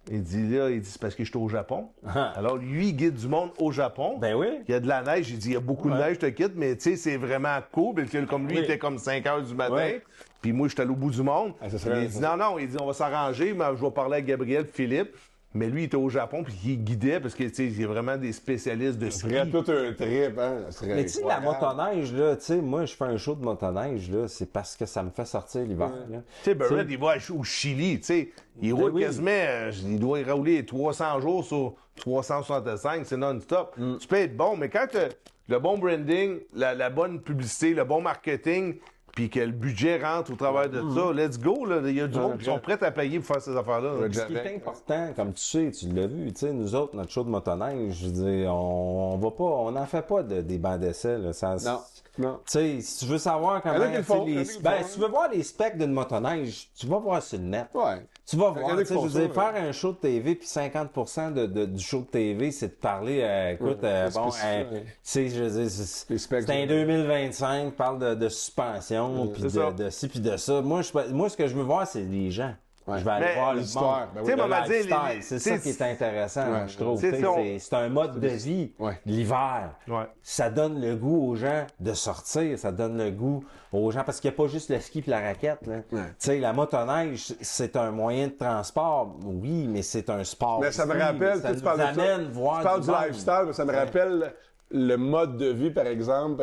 Il dit là, c'est parce que je suis au Japon. Alors, lui, il guide du monde au Japon. Ben oui. Il y a de la neige, il dit, il y a beaucoup de neige, je te quitte, mais tu sais, c'est vraiment cool. Parce que comme lui, il était comme 5 heures du matin. Ouais. Puis moi, j'étais allé au bout du monde. Ah, ça serait- Il dit, non, il dit, on va s'arranger, mais je vais parler avec Gabriel et Philippe. Mais lui, il était au Japon, puis il guidait, parce que, tu sais, il y a vraiment des spécialistes de Ce ski. serait tout un trip, hein. Ce serait Mais tu sais, la incroyable. motoneige, là, tu sais, moi, je fais un show de motoneige, là, c'est parce que ça me fait sortir l'hiver, là. Tu sais, Barrett, il va au Chili, tu sais. Il roule oui. quasiment, il doit rouler 300 jours sur 365, c'est non-stop. Tu peux être bon, mais quand t'as le bon branding, la bonne publicité, le bon marketing, puis que le budget rentre au travers de ça, let's go, là. Il y a du monde qui sont prêts à payer pour faire ces affaires-là. là. Ce qui est important, comme tu sais, tu l'as vu, tu sais, nous autres, notre show de motoneige, je veux dire, on va pas, on n'en fait pas des bancs d'essai, là. Ça, Non, non. Tu sais, si tu veux savoir comment, Il y en a qui le tu sais, font, il y en a qui le ben, font, si tu veux voir les specs d'une motoneige, tu vas voir sur le net. Ouais. Tu vas Il y en voir, a tu qui sais, je font veux dire, ça, faire un show de TV, puis 50% du show de TV, c'est de parler, écoute, c'est bon, spécifique, tu ouais. sais, je veux dire, Les specs, c'est un 2025, parle de suspension, puis c'est ça. de ci, puis de ça. Moi, ce que je veux voir, c'est les gens. Ouais. Je vais aller Mais voir le l'histoire, monde. ben Tu sais, oui, on va dire, Lifestyle, c'est ça qui est intéressant, Ouais, je trouve. c'est Tu sais, ça, c'est un mode de vie. Ouais. L'hiver. Ouais. Ça donne le goût aux gens de sortir, ça donne le goût aux gens, parce qu'il n'y a pas juste le ski et la raquette. Là. Ouais. Tu sais, la motoneige, c'est un moyen de transport, oui, mais c'est un sport. Mais ça me aussi, rappelle, ça tu parles nous de ça. amène voir Tu parles du monde. lifestyle, mais ça me rappelle le mode de vie, par exemple,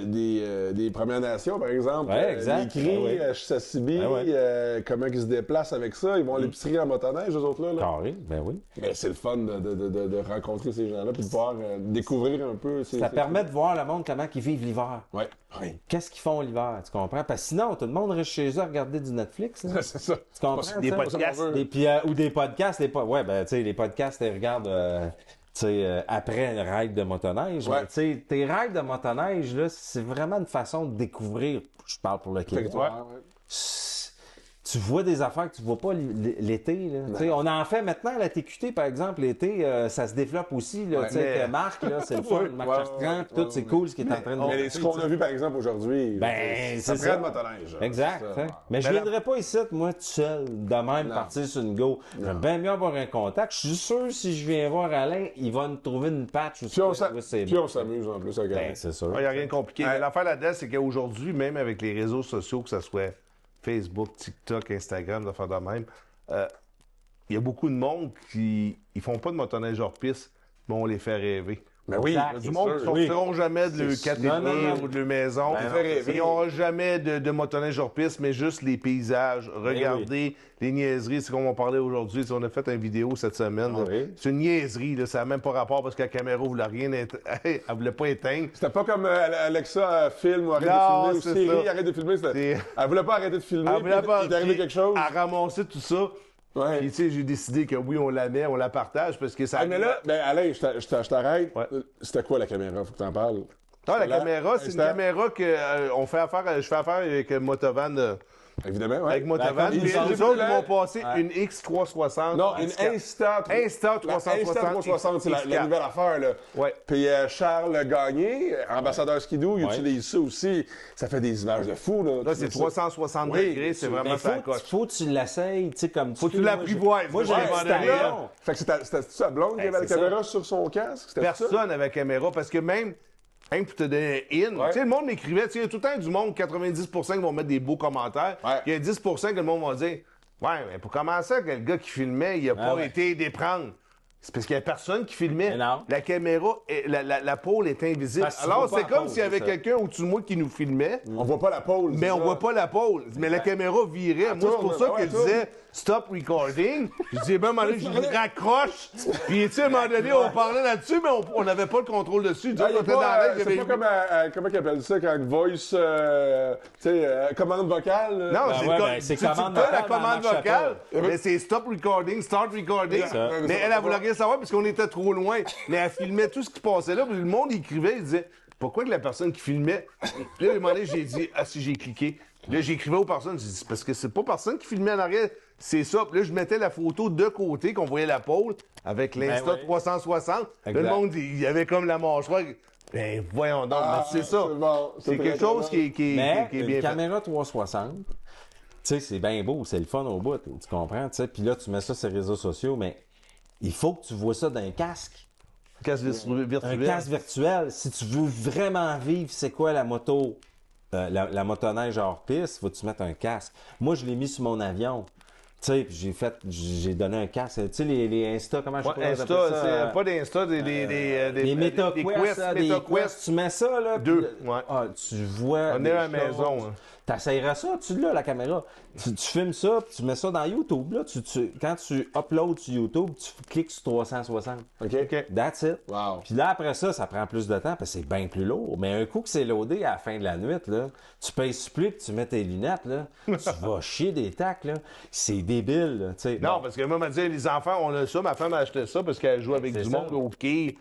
des Premières Nations, par exemple. Ouais, exact. Les cris, Ben oui. Chisasibi, Ben ouais. comment ils se déplacent avec ça. Ils vont à l'épicerie en motoneige, eux autres-là. Là. Carré, ben oui. Mais c'est le fun de rencontrer ces gens-là puis de pouvoir découvrir un peu. Ça permet de voir le monde comment ils vivent l'hiver. Ouais. Oui. Qu'est-ce qu'ils font l'hiver, tu comprends? Parce que sinon, tout le monde reste chez eux à regarder du Netflix. Là. C'est ça. Tu comprends? Des ça? podcasts. Ou des podcasts. Ouais, ben, tu sais, les podcasts, ils regardent tu sais, après un ride de motoneige. Ouais. Mais, tu sais, tes rides de motoneige, là, c'est vraiment une façon de découvrir. Je parle pour le Québec. Ouais. Tu vois des affaires que tu vois pas l'été. Là. Tu sais, on en fait maintenant à la TQT, par exemple, l'été, ça se développe aussi. Là, Ouais, tu sais, mais- que Marc, là, c'est le fun. Ouais, Marc ouais, Chartrand, puis tout, ouais, c'est ouais. cool ce qu'il est en train de Mais ce qu'on a vu, par exemple, aujourd'hui, Ben, ça c'est prend ça. de motoneige. Exact. C'est ça. hein. Mais je Mais viendrais pas ici, moi, tout seul, de même, partir sur une go. J'aime bien mieux avoir un contact. Je suis sûr, si je viens voir Alain, il va nous trouver une patch. Puis on s'amuse en plus, regarde. Ben, c'est sûr. Il n'y a rien de compliqué. Mais l'affaire là-dedans, c'est qu'aujourd'hui, même avec les réseaux sociaux, que ce soit Facebook, TikTok, Instagram, d'affaires de même, il y a beaucoup de monde qui ils font pas de motoneige hors piste, mais on les fait rêver. Ben oui, Exact. Il y a du C'est monde sûr, qui ne sortiront jamais de leur cathédrale ou de leur maison. Ben non, c'est ça. Ils n'auront jamais de motoneige hors piste, mais juste les paysages. Regardez les niaiseries. C'est comme on parlait aujourd'hui. On a fait une vidéo cette semaine. Ah oui. C'est une niaiserie. Là. Ça n'a même pas rapport parce que la caméra ne voulait rien elle voulait pas éteindre. C'était pas comme Alexa filme ou arrête Non, de filmer, ou c'est Siri ça. arrête de filmer. C'est- Elle voulait pas arrêter de filmer, Elle voulait pas- il est arrivé quelque chose. À ramasser tout ça. Ouais. Puis, tu sais, j'ai décidé que oui, on la met, on la partage parce que ça. Ah, mais là, ben Alain, je t'arrête. Ouais. C'était quoi la caméra? Faut que t'en parles. Non, la Là, caméra, c'est une instant. caméra que je fais affaire avec Motovan Évidemment, ouais. avec Motovan. comme Puis ils les ont- autres, ils m'ont passé une X360. Non, une Insta. Insta La 360. Insta 360, c'est la X4. nouvelle affaire, là. Ouais. Puis Charles Gagné, ambassadeur Skidoo, il utilise ça aussi. Ça fait des images de fou, là. Là, Tu c'est mets ça. 360 Oui, degrés, c'est vraiment Mais ça faut, coche. faut que tu l'essayes, tu sais, comme Faut que tu moi, l'apprivoises. Moi, j'ai Ouais, un petit ouais, avion. Fait que c'était sa blonde qui avait la c'est caméra sur son casque? C'était ça? Personne avec caméra, parce que même pour te donner un in, tu sais, le monde m'écrivait, tu sais, il y a tout le temps du monde, 90% qui vont mettre des beaux commentaires. Ouais. Il y a 10% que le monde va dire, ouais, mais pour commencer, que le gars qui filmait, il a pas ouais. été aidé prendre. C'est parce qu'il y a personne qui filmait. Mais non. La caméra, la pôle est invisible. Parce que tu Alors, vois pas c'est la comme pôle, s'il y avait c'est ça. quelqu'un au-dessus de moi qui nous filmait. On voit pas la pole. Mais on voit pas la pôle. Mais la caméra virait. Moi, c'est pour tourne, ça ouais, que je disais stop recording. Je disais, ben, à un moment donné, je raccroche. Puis, tu sais, à un moment donné, on parlait là-dessus, mais on n'avait pas le contrôle dessus. Ah, On était dans l'air, c'est j'avais pas vu- comme, comment ils appellent ça quand voice, tu sais, commande vocale. là. Non, Ben c'est ouais, comme- ben, c'est tu commande fais la vocale, commande ça marche vocale, pas. mais c'est stop recording, start recording. ça. Mais elle voulait rien savoir parce qu'on était trop loin. Mais elle filmait tout ce qui passait là. Puis le monde écrivait, il disait pourquoi que la personne qui filmait. Puis là, à un moment donné, j'ai dit ah si j'ai cliqué. Puis là, j'écrivais aux personnes, j'ai dit c'est parce que c'est pas personne qui filmait en arrière, c'est ça. Puis là, je mettais la photo de côté qu'on voyait la pôle avec l'Insta ouais. 360. Là, le Exact. monde, il y avait comme la mâchoire. Ben voyons donc, mais c'est ça. c'est bon, c'est C'est très quelque chose bon. qui Mais est une bien fait. caméra 360, tu sais, c'est bien beau, c'est le fun au bout, tu comprends, tu sais. Puis là, tu mets ça sur les réseaux sociaux, mais il faut que tu vois ça dans un casque. Casque virtuel. Un casque virtuel, si tu veux vraiment vivre, c'est quoi la moto, la motoneige hors piste, faut que tu mettes un casque. Moi, je l'ai mis sur mon avion. Tu sais, puis j'ai donné un casque. Tu sais, les Insta, comment je Ouais, sais pas Insta, comment ça, c'est pas des Insta, des les MetaQuest, là, des Quest, tu mets ça, là. Deux, puis- ouais. Ah, tu vois. On des est à la choses. maison, hein. T'essayeras ça, tu l'as, la caméra. Tu filmes ça, puis tu mets ça dans YouTube, là. Quand tu uploads sur YouTube, tu cliques sur 360. OK. That's it. Wow. Puis là, après ça prend plus de temps parce que c'est bien plus lourd. Mais un coup que c'est loadé à la fin de la nuit, là, tu payes supplé puis tu mets tes lunettes, là, tu vas chier des tacs, là. C'est débile, là, tu sais. Non, Bon. parce que moi, m'a dit, les enfants, on a ça. Ma femme a acheté ça parce qu'elle joue avec C'est du ça. monde au quai,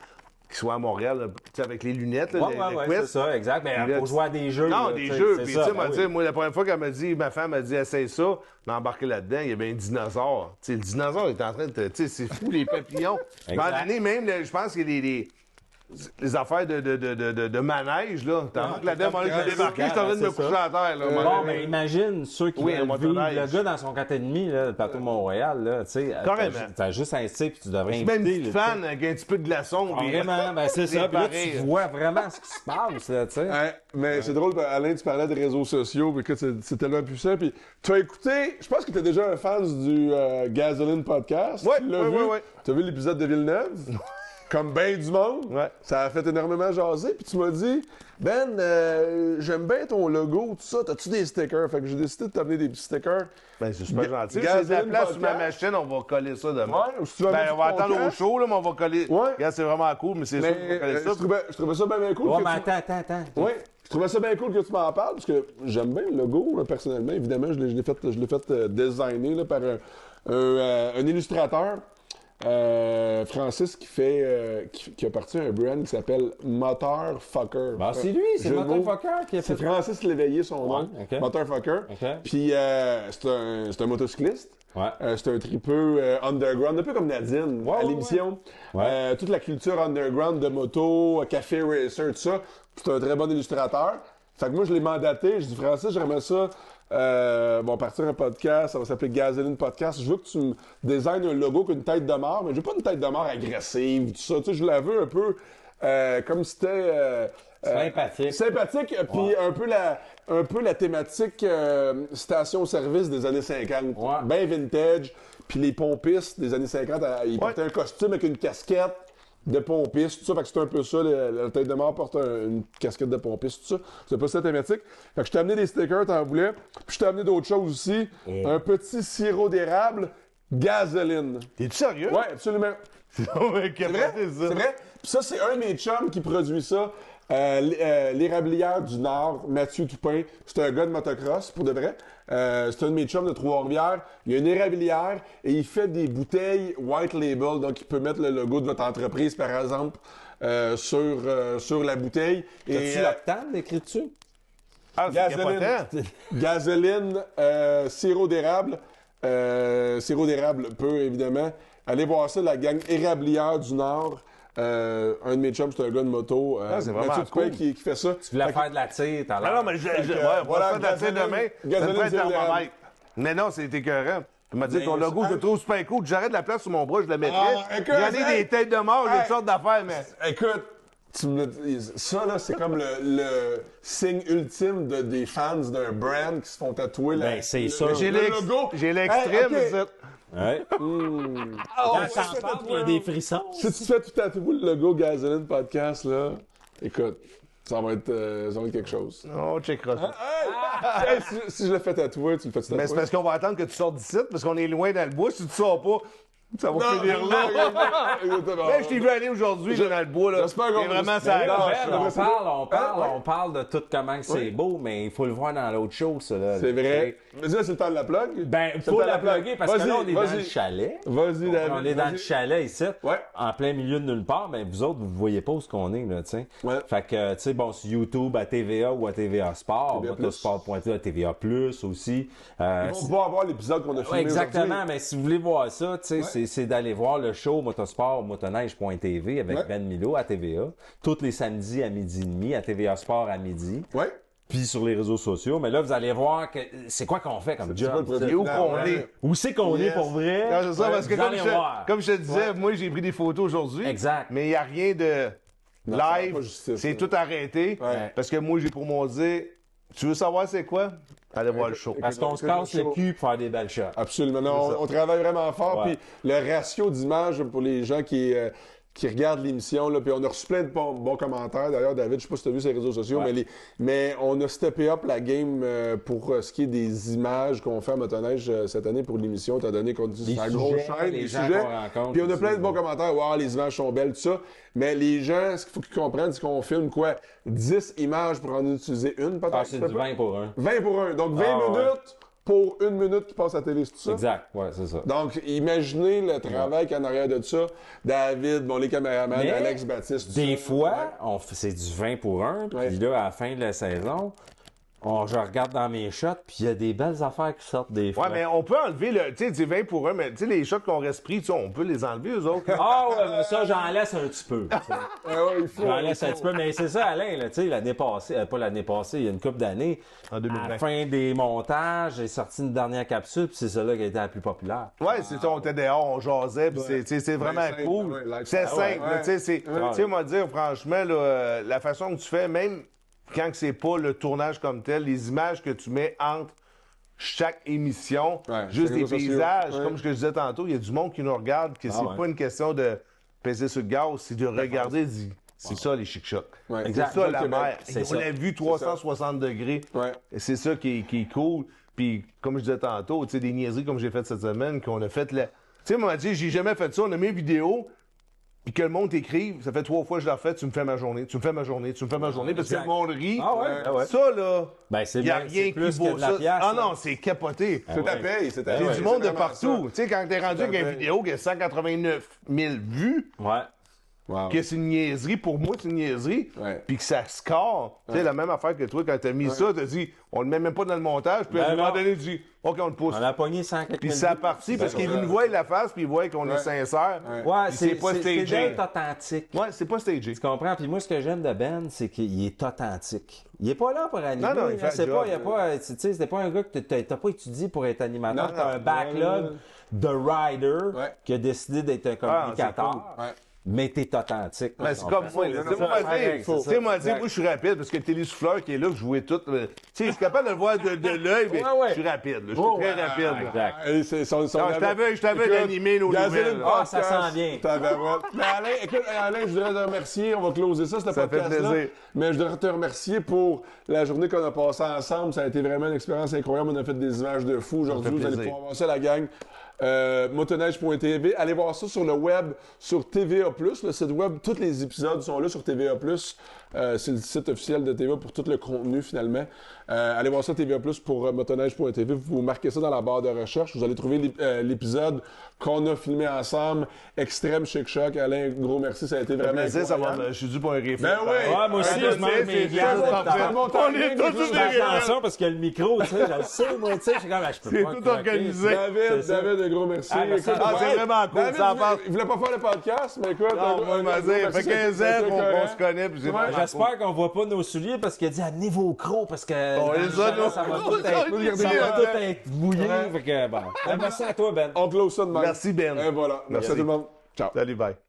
qui soit à Montréal, là, tu sais, avec les lunettes, là, les Ouais, Quest. c'est ça, exact. Mais Là, pour jouer à des jeux. Non, là, des tu sais, jeux. c'est Puis, ça, tu sais, ben m'a oui. dit, moi, la première fois qu'elle m'a dit, ma femme m'a dit, essaye ça, on a embarqué là-dedans, il y avait un dinosaure. Tu sais, le dinosaure est en train de te. Tu sais, c'est fou, les papillons. À un moment Exact. donné, même, je pense que les affaires de manège, là. T'as vu que la dame, j'ai débarqué, j'étais en train de me c'est coucher ça. à terre, là. à un Bon, moment mais donné. imagine ceux qui Oui, veulent un vivre, motoneige. le gars dans son 4,5, là, le plateau Mont-Royal, là, tu sais. Carrément. T'as juste un stick puis tu devrais Même inviter. une petite là, tu sais. fan avec un petit peu de glaçon. puis- Vraiment, ben c'est ça. Puis là, pareil. tu vois vraiment ce qui se passe, là, tu sais. Ouais, mais c'est drôle, Alain, tu parlais des réseaux sociaux, puis écoute, c'est tellement puissant. Puis tu as écouté, je pense que tu es déjà un fan du Gasoline Podcast. Ouais, Tu l'as ouais, vu? ouais, ouais. Tu as vu l'épisode de Villeneuve? Comme ben du monde. Ouais. Ça a fait énormément jaser. Puis tu m'as dit, Ben, j'aime bien ton logo, tout ça. T'as-tu des stickers? Fait que j'ai décidé de t'amener des petits stickers. Ben, c'est super gentil. C'est Gasoline de la place sur ma Podcast. machine, on va coller ça demain. Ouais, ou si tu veux Ben, mettre on va du attendre au podcast. show, là, mais on va coller. Ouais. Regarde, c'est vraiment cool, mais c'est sûr qu'on va Mais coller ça. je trouvais ça bien cool. Ouais, que mais tu- attends. Oui, je trouvais ça bien cool que tu m'en parles, parce que j'aime bien le logo, là, personnellement. Évidemment, je l'ai fait designer là, par un illustrateur, Francis, qui a parti un brand qui s'appelle Motherfucker. Ben, c'est lui, c'est Jeu de mots. Motherfucker qui a fait C'est Francis Léveillé, son nom. ok. Motherfucker. Ok. Puis c'est un motocycliste. Ouais. C'est un tripeux underground, un peu comme Nadine à ouais, l'émission. Ouais. Toute la culture underground de moto, café racer, tout ça. C'est un très bon illustrateur. Fait que moi, je l'ai mandaté. Je dis, Francis, j'aimerais ça. Partir un podcast, ça va s'appeler Gasoline Podcast. Je veux que tu me designes un logo avec une tête de mort, mais je veux pas une tête de mort agressive, tout ça. Tu sais, je la veux un peu comme si c'était. Sympathique. Sympathique, puis un peu la thématique station-service des années 50. Ouais. Ben vintage. Puis les pompistes des années 50, ils portaient un costume avec une casquette de pompiste, tout ça. Fait que c'est un peu ça. La tête de mort porte une casquette de pompiste, tout ça. C'est pas ça la thématique. Fait que je t'ai amené des stickers, t'en voulais. Puis je t'ai amené d'autres choses aussi. Un petit sirop d'érable, gasoline. T'es-tu sérieux? Ouais, absolument. C'est vrai? C'est vrai? Puis ça, c'est un de mes chums qui produit ça. L'érablière du Nord, Mathieu Toupin. C'est un gars de motocross, pour de vrai. C'est un de mes chums de Trois-Rivières. Il a une érablière et il fait des bouteilles white label. Donc, il peut mettre le logo de votre entreprise, par exemple, sur la bouteille. As-tu l'octane d'écrit dessus? Ah, c'est Gasoline, capotant. gasoline, sirop d'érable pur, évidemment. Allez voir ça, la gang Érablière du Nord. Un de mes chums, c'est un gars de moto. c'est vraiment Mathieu Dupin cool. qui fait ça. Tu voulais faire de la tire, t'as Ah l'air. non, mais voilà, voilà, ça gasoline- demain. Ça me gasoline fait un zéro thermomètre. d'érable. Mais non, c'est écœurant. Il m'a dit, Mais ton logo, je le trouve super cool. J'arrête de la place sur mon bras, je le mettrais. Ah, écoute, J'en ai des têtes de mort, j'ai toutes sortes d'affaires, mais... Écoute, ça, là, c'est comme le signe ultime des fans d'un brand qui se font tatouer Ben, c'est ça. J'ai le l'ex- logo. j'ai l'extrême, Hey, ok. ça. Ouais. Ah, Quand ouais, ça ça en parle, fait il y a des frissons. Si tu fais tout tatouer le logo Gasoline Podcast, là, écoute, ça va être quelque chose. On checkera ça. Hey, si je le fais tatouer, tu le fais tatouer. Mais c'est parce qu'on va attendre que tu sortes d'ici, parce qu'on est loin dans le bois. Si tu sors pas, ça va finir là. Mais je t'ai vu aller aujourd'hui là, dans le bois. Là. J'espère qu'on C'est vraiment va- ça. Ben, On parle de tout comment que c'est beau, mais il faut le voir dans l'autre chose, ça, là. C'est vrai. Mais là, c'est le temps de la plug. Ben, C'est faut le temps de la plugger parce que Vas-y, là, on est dans vas-y. le chalet. Vas-y, David. On est dans vas-y. le chalet ici, Ouais. en plein milieu de nulle part, mais vous autres, vous voyez pas où ce qu'on est, là, tu sais. Ouais. Fait que, tu sais, bon, sur YouTube, à TVA ou à TVA Sport, TVA+. motosport.tv, à TVA+, aussi. Ils vont pouvoir voir l'épisode qu'on a filmé Ouais, exactement, aujourd'hui. mais si vous voulez voir ça, tu sais, c'est d'aller voir le show Motosport motoneige.tv avec Ouais. Ben Milo à TVA, tous les samedis à midi et demi, à TVA Sport à midi, Ouais. puis sur les réseaux sociaux. Mais là, vous allez voir que c'est quoi qu'on fait comme C'est quoi le job. projet Et où final, qu'on ouais. est. Où c'est qu'on Yes. est pour vrai? Non, c'est ça, Ouais, parce que vous allez voir. comme je te disais, moi, j'ai pris des photos aujourd'hui. Exact. Mais il n'y a rien de Non, ça live. fait pas justice, C'est là. tout arrêté. Ouais. Parce que moi, j'ai pour mon dire, tu veux savoir c'est quoi? Allez voir le show. Parce qu'on se casse le cul pour faire des belles shots. Absolument. Non, on travaille vraiment fort. Ouais. Puis le ratio d'images pour les gens qui regardent l'émission, là, puis on a reçu plein de bons commentaires. D'ailleurs, David, je sais pas si tu as vu sur les réseaux sociaux, Ouais. mais on a steppé up la game pour ce qui est des images qu'on fait à Motoneige cette année pour l'émission, étant donné qu'on dit Les c'est un gros sujets, chaîne, les les gens sujets. qu'on rencontre Puis on a aussi, plein de bons ouais. commentaires. Wow, les images sont belles, tout ça. Mais les gens, ce qu'il faut qu'ils comprennent, c'est qu'on filme quoi? 10 images pour en utiliser une, peut-être? Ah, c'est du 20 pour 1. 20 pour un. Donc 20 Ah, ouais. minutes pour une minute qui passe à la télé, c'est tout ça? Exact, ouais, c'est ça. Donc, imaginez le travail qu'il y a en arrière de ça. David, bon, les caméramans, Mais Alex Baptiste. tout Des ça. fois, Ouais. c'est du 20 pour 1, puis Ouais. là, à la fin de la saison, je regarde dans mes shots, puis il y a des belles affaires qui sortent des fois. Ouais, mais on peut enlever le. Tu sais, c'est 20 pour 1, mais tu sais, les shots qu'on reste pris, tu sais, on peut les enlever, eux autres. Ah ouais, mais ça, j'en laisse un petit peu. tu sais. Ah ouais, il faut. J'en laisse un petit peu, mais c'est ça, Alain, là, tu sais, l'année passée, pas l'année passée, il y a une couple d'années, En à 2020. la fin des montages, j'ai sorti une dernière capsule, puis c'est celle-là qui a été la plus populaire. Ouais, c'est ça, on était dehors, on jasait, puis c'est vraiment simple, cool. ouais, lifestyle. C'est Ah ouais, simple, là, ouais. tu sais, c'est. Tu sais, moi, dire, franchement, là, la façon que tu fais, même quand que c'est pas le tournage comme tel, les images que tu mets entre chaque émission, Ouais, juste sur des les réseaux sociaux. paysages, Ouais. comme je te disais tantôt, il y a du monde qui nous regarde, que c'est ouais. pas une question de peser sur le gaz, c'est de regarder, dire, c'est ça les chic-chocs. Ouais. C'est Exact. ça Le la Québec, mer. c'est On ça. l'a vu 360 degrés. Ouais. Et c'est ça qui est cool. Puis, comme je disais tantôt, tu sais, des niaiseries comme j'ai fait cette semaine, qu'on a fait la. Tu sais, moi, dit, j'ai jamais fait ça. On a mis une vidéo, puis que le monde t'écrive. Ça fait 3 fois que je l'ai refait. Tu me fais ma journée, tu me fais ma journée, tu me fais ma journée. Parce que Exact. le monde rit. Ah ouais, ah ouais. Ça, là, Ben, c'est il n'y a bien, rien c'est plus qui que vaut de la ça. pièce, Ah là. non, c'est capoté. C'est ta paye, c'est ta Il y a paye. du monde de vraiment partout. ça. Tu sais, quand t'es rendu avec une fait. vidéo qui a 189 000 vues, Ouais. Wow. que c'est une niaiserie, pour moi, c'est une niaiserie, Ouais. puis que ça score. Tu sais, la même affaire que toi, quand t'as mis ça, t'as dit, on le met même pas dans le montage, puis à un Ben moment non. donné, tu dis, OK, on le pousse. On a pogné 104 Puis 000 ça a vues. parti, parce ça. qu'ils nous voient la face, puis ils voient qu'on est Ouais. sincère. Ouais, Puis c'est pas c'est stagé. d'être authentique. Ouais, c'est pas stagé. Tu comprends? Puis moi, ce que j'aime de Ben, c'est qu'il est authentique. Il est pas là pour animer. Non, non, il fait hein. C'est le pas, job. il y a pas, tu sais, c'était pas un gars que t'as pas étudié pour être animateur. Non, T'as un non, backlog non, non. de rider Ouais. qui a décidé d'être un communicateur. cool. Ouais. Mais t'es authentique. Ben, c'est comme moi. Tu sais, ça, moi, pareil, tu c'est sais, ça. moi, moi, je suis rapide, parce que le télésouffleur qui est là, que je jouais tout. Tu sais, je suis capable de le voir de l'œil, mais Ouais, ouais. je suis rapide. là. Je suis Oh, très ouais, rapide. là. Exact. Et c'est son Non, je t'avais d'animer nos Gasoline nouvelles. Ah, ça Podcast, sent bien. tabarouette. Mais Alain, écoute, Alain, je voudrais te remercier. On va closer ça, ce Ça fait podcast-là. plaisir. Mais je voudrais te remercier pour la journée qu'on a passée ensemble. Ça a été vraiment une expérience incroyable. On a fait des images de fou aujourd'hui. fait Vous allez plaisir. pouvoir voir ça, la gang. motoneige.tv. Allez voir ça sur le web, sur TVA+, le site web. Tous les épisodes sont là sur TVA+. C'est le site officiel de TVA pour tout le contenu, finalement. Allez voir ça, TVA+, pour motoneige.tv. Vous marquez ça dans la barre de recherche. Vous allez trouver l'épisode qu'on a filmé ensemble. Extrême Chic Choc. Alain, gros merci. Ça a été vraiment incroyable. Je suis dû pour un réflexe. Ben oui! Ouais, moi aussi, je manque mes gars. On est tous Fais attention parce que le micro, tu sais, je le sais, moi, tu sais, je suis comme, je peux pas. C'est tout organisé. David, un gros merci. Ah, merci. Écoute, c'est vraiment cool. David, Ça passe. il voulait pas faire le podcast, mais écoute, Non, moi, un gros ça fait merci, 15 c'était ans qu'on correct. se connaît. Puis c'est vraiment cool. J'espère qu'on voit pas nos souliers parce qu'il a dit amenez vos crocs parce que Bon, les autres, ça va on tout être, regarde ça les va autres. tout être mouillé. Fait que bon. Merci à toi, Ben. On close ça de même. Merci, Ben. Et voilà. Merci à tout le monde. Ciao. Salut, bye.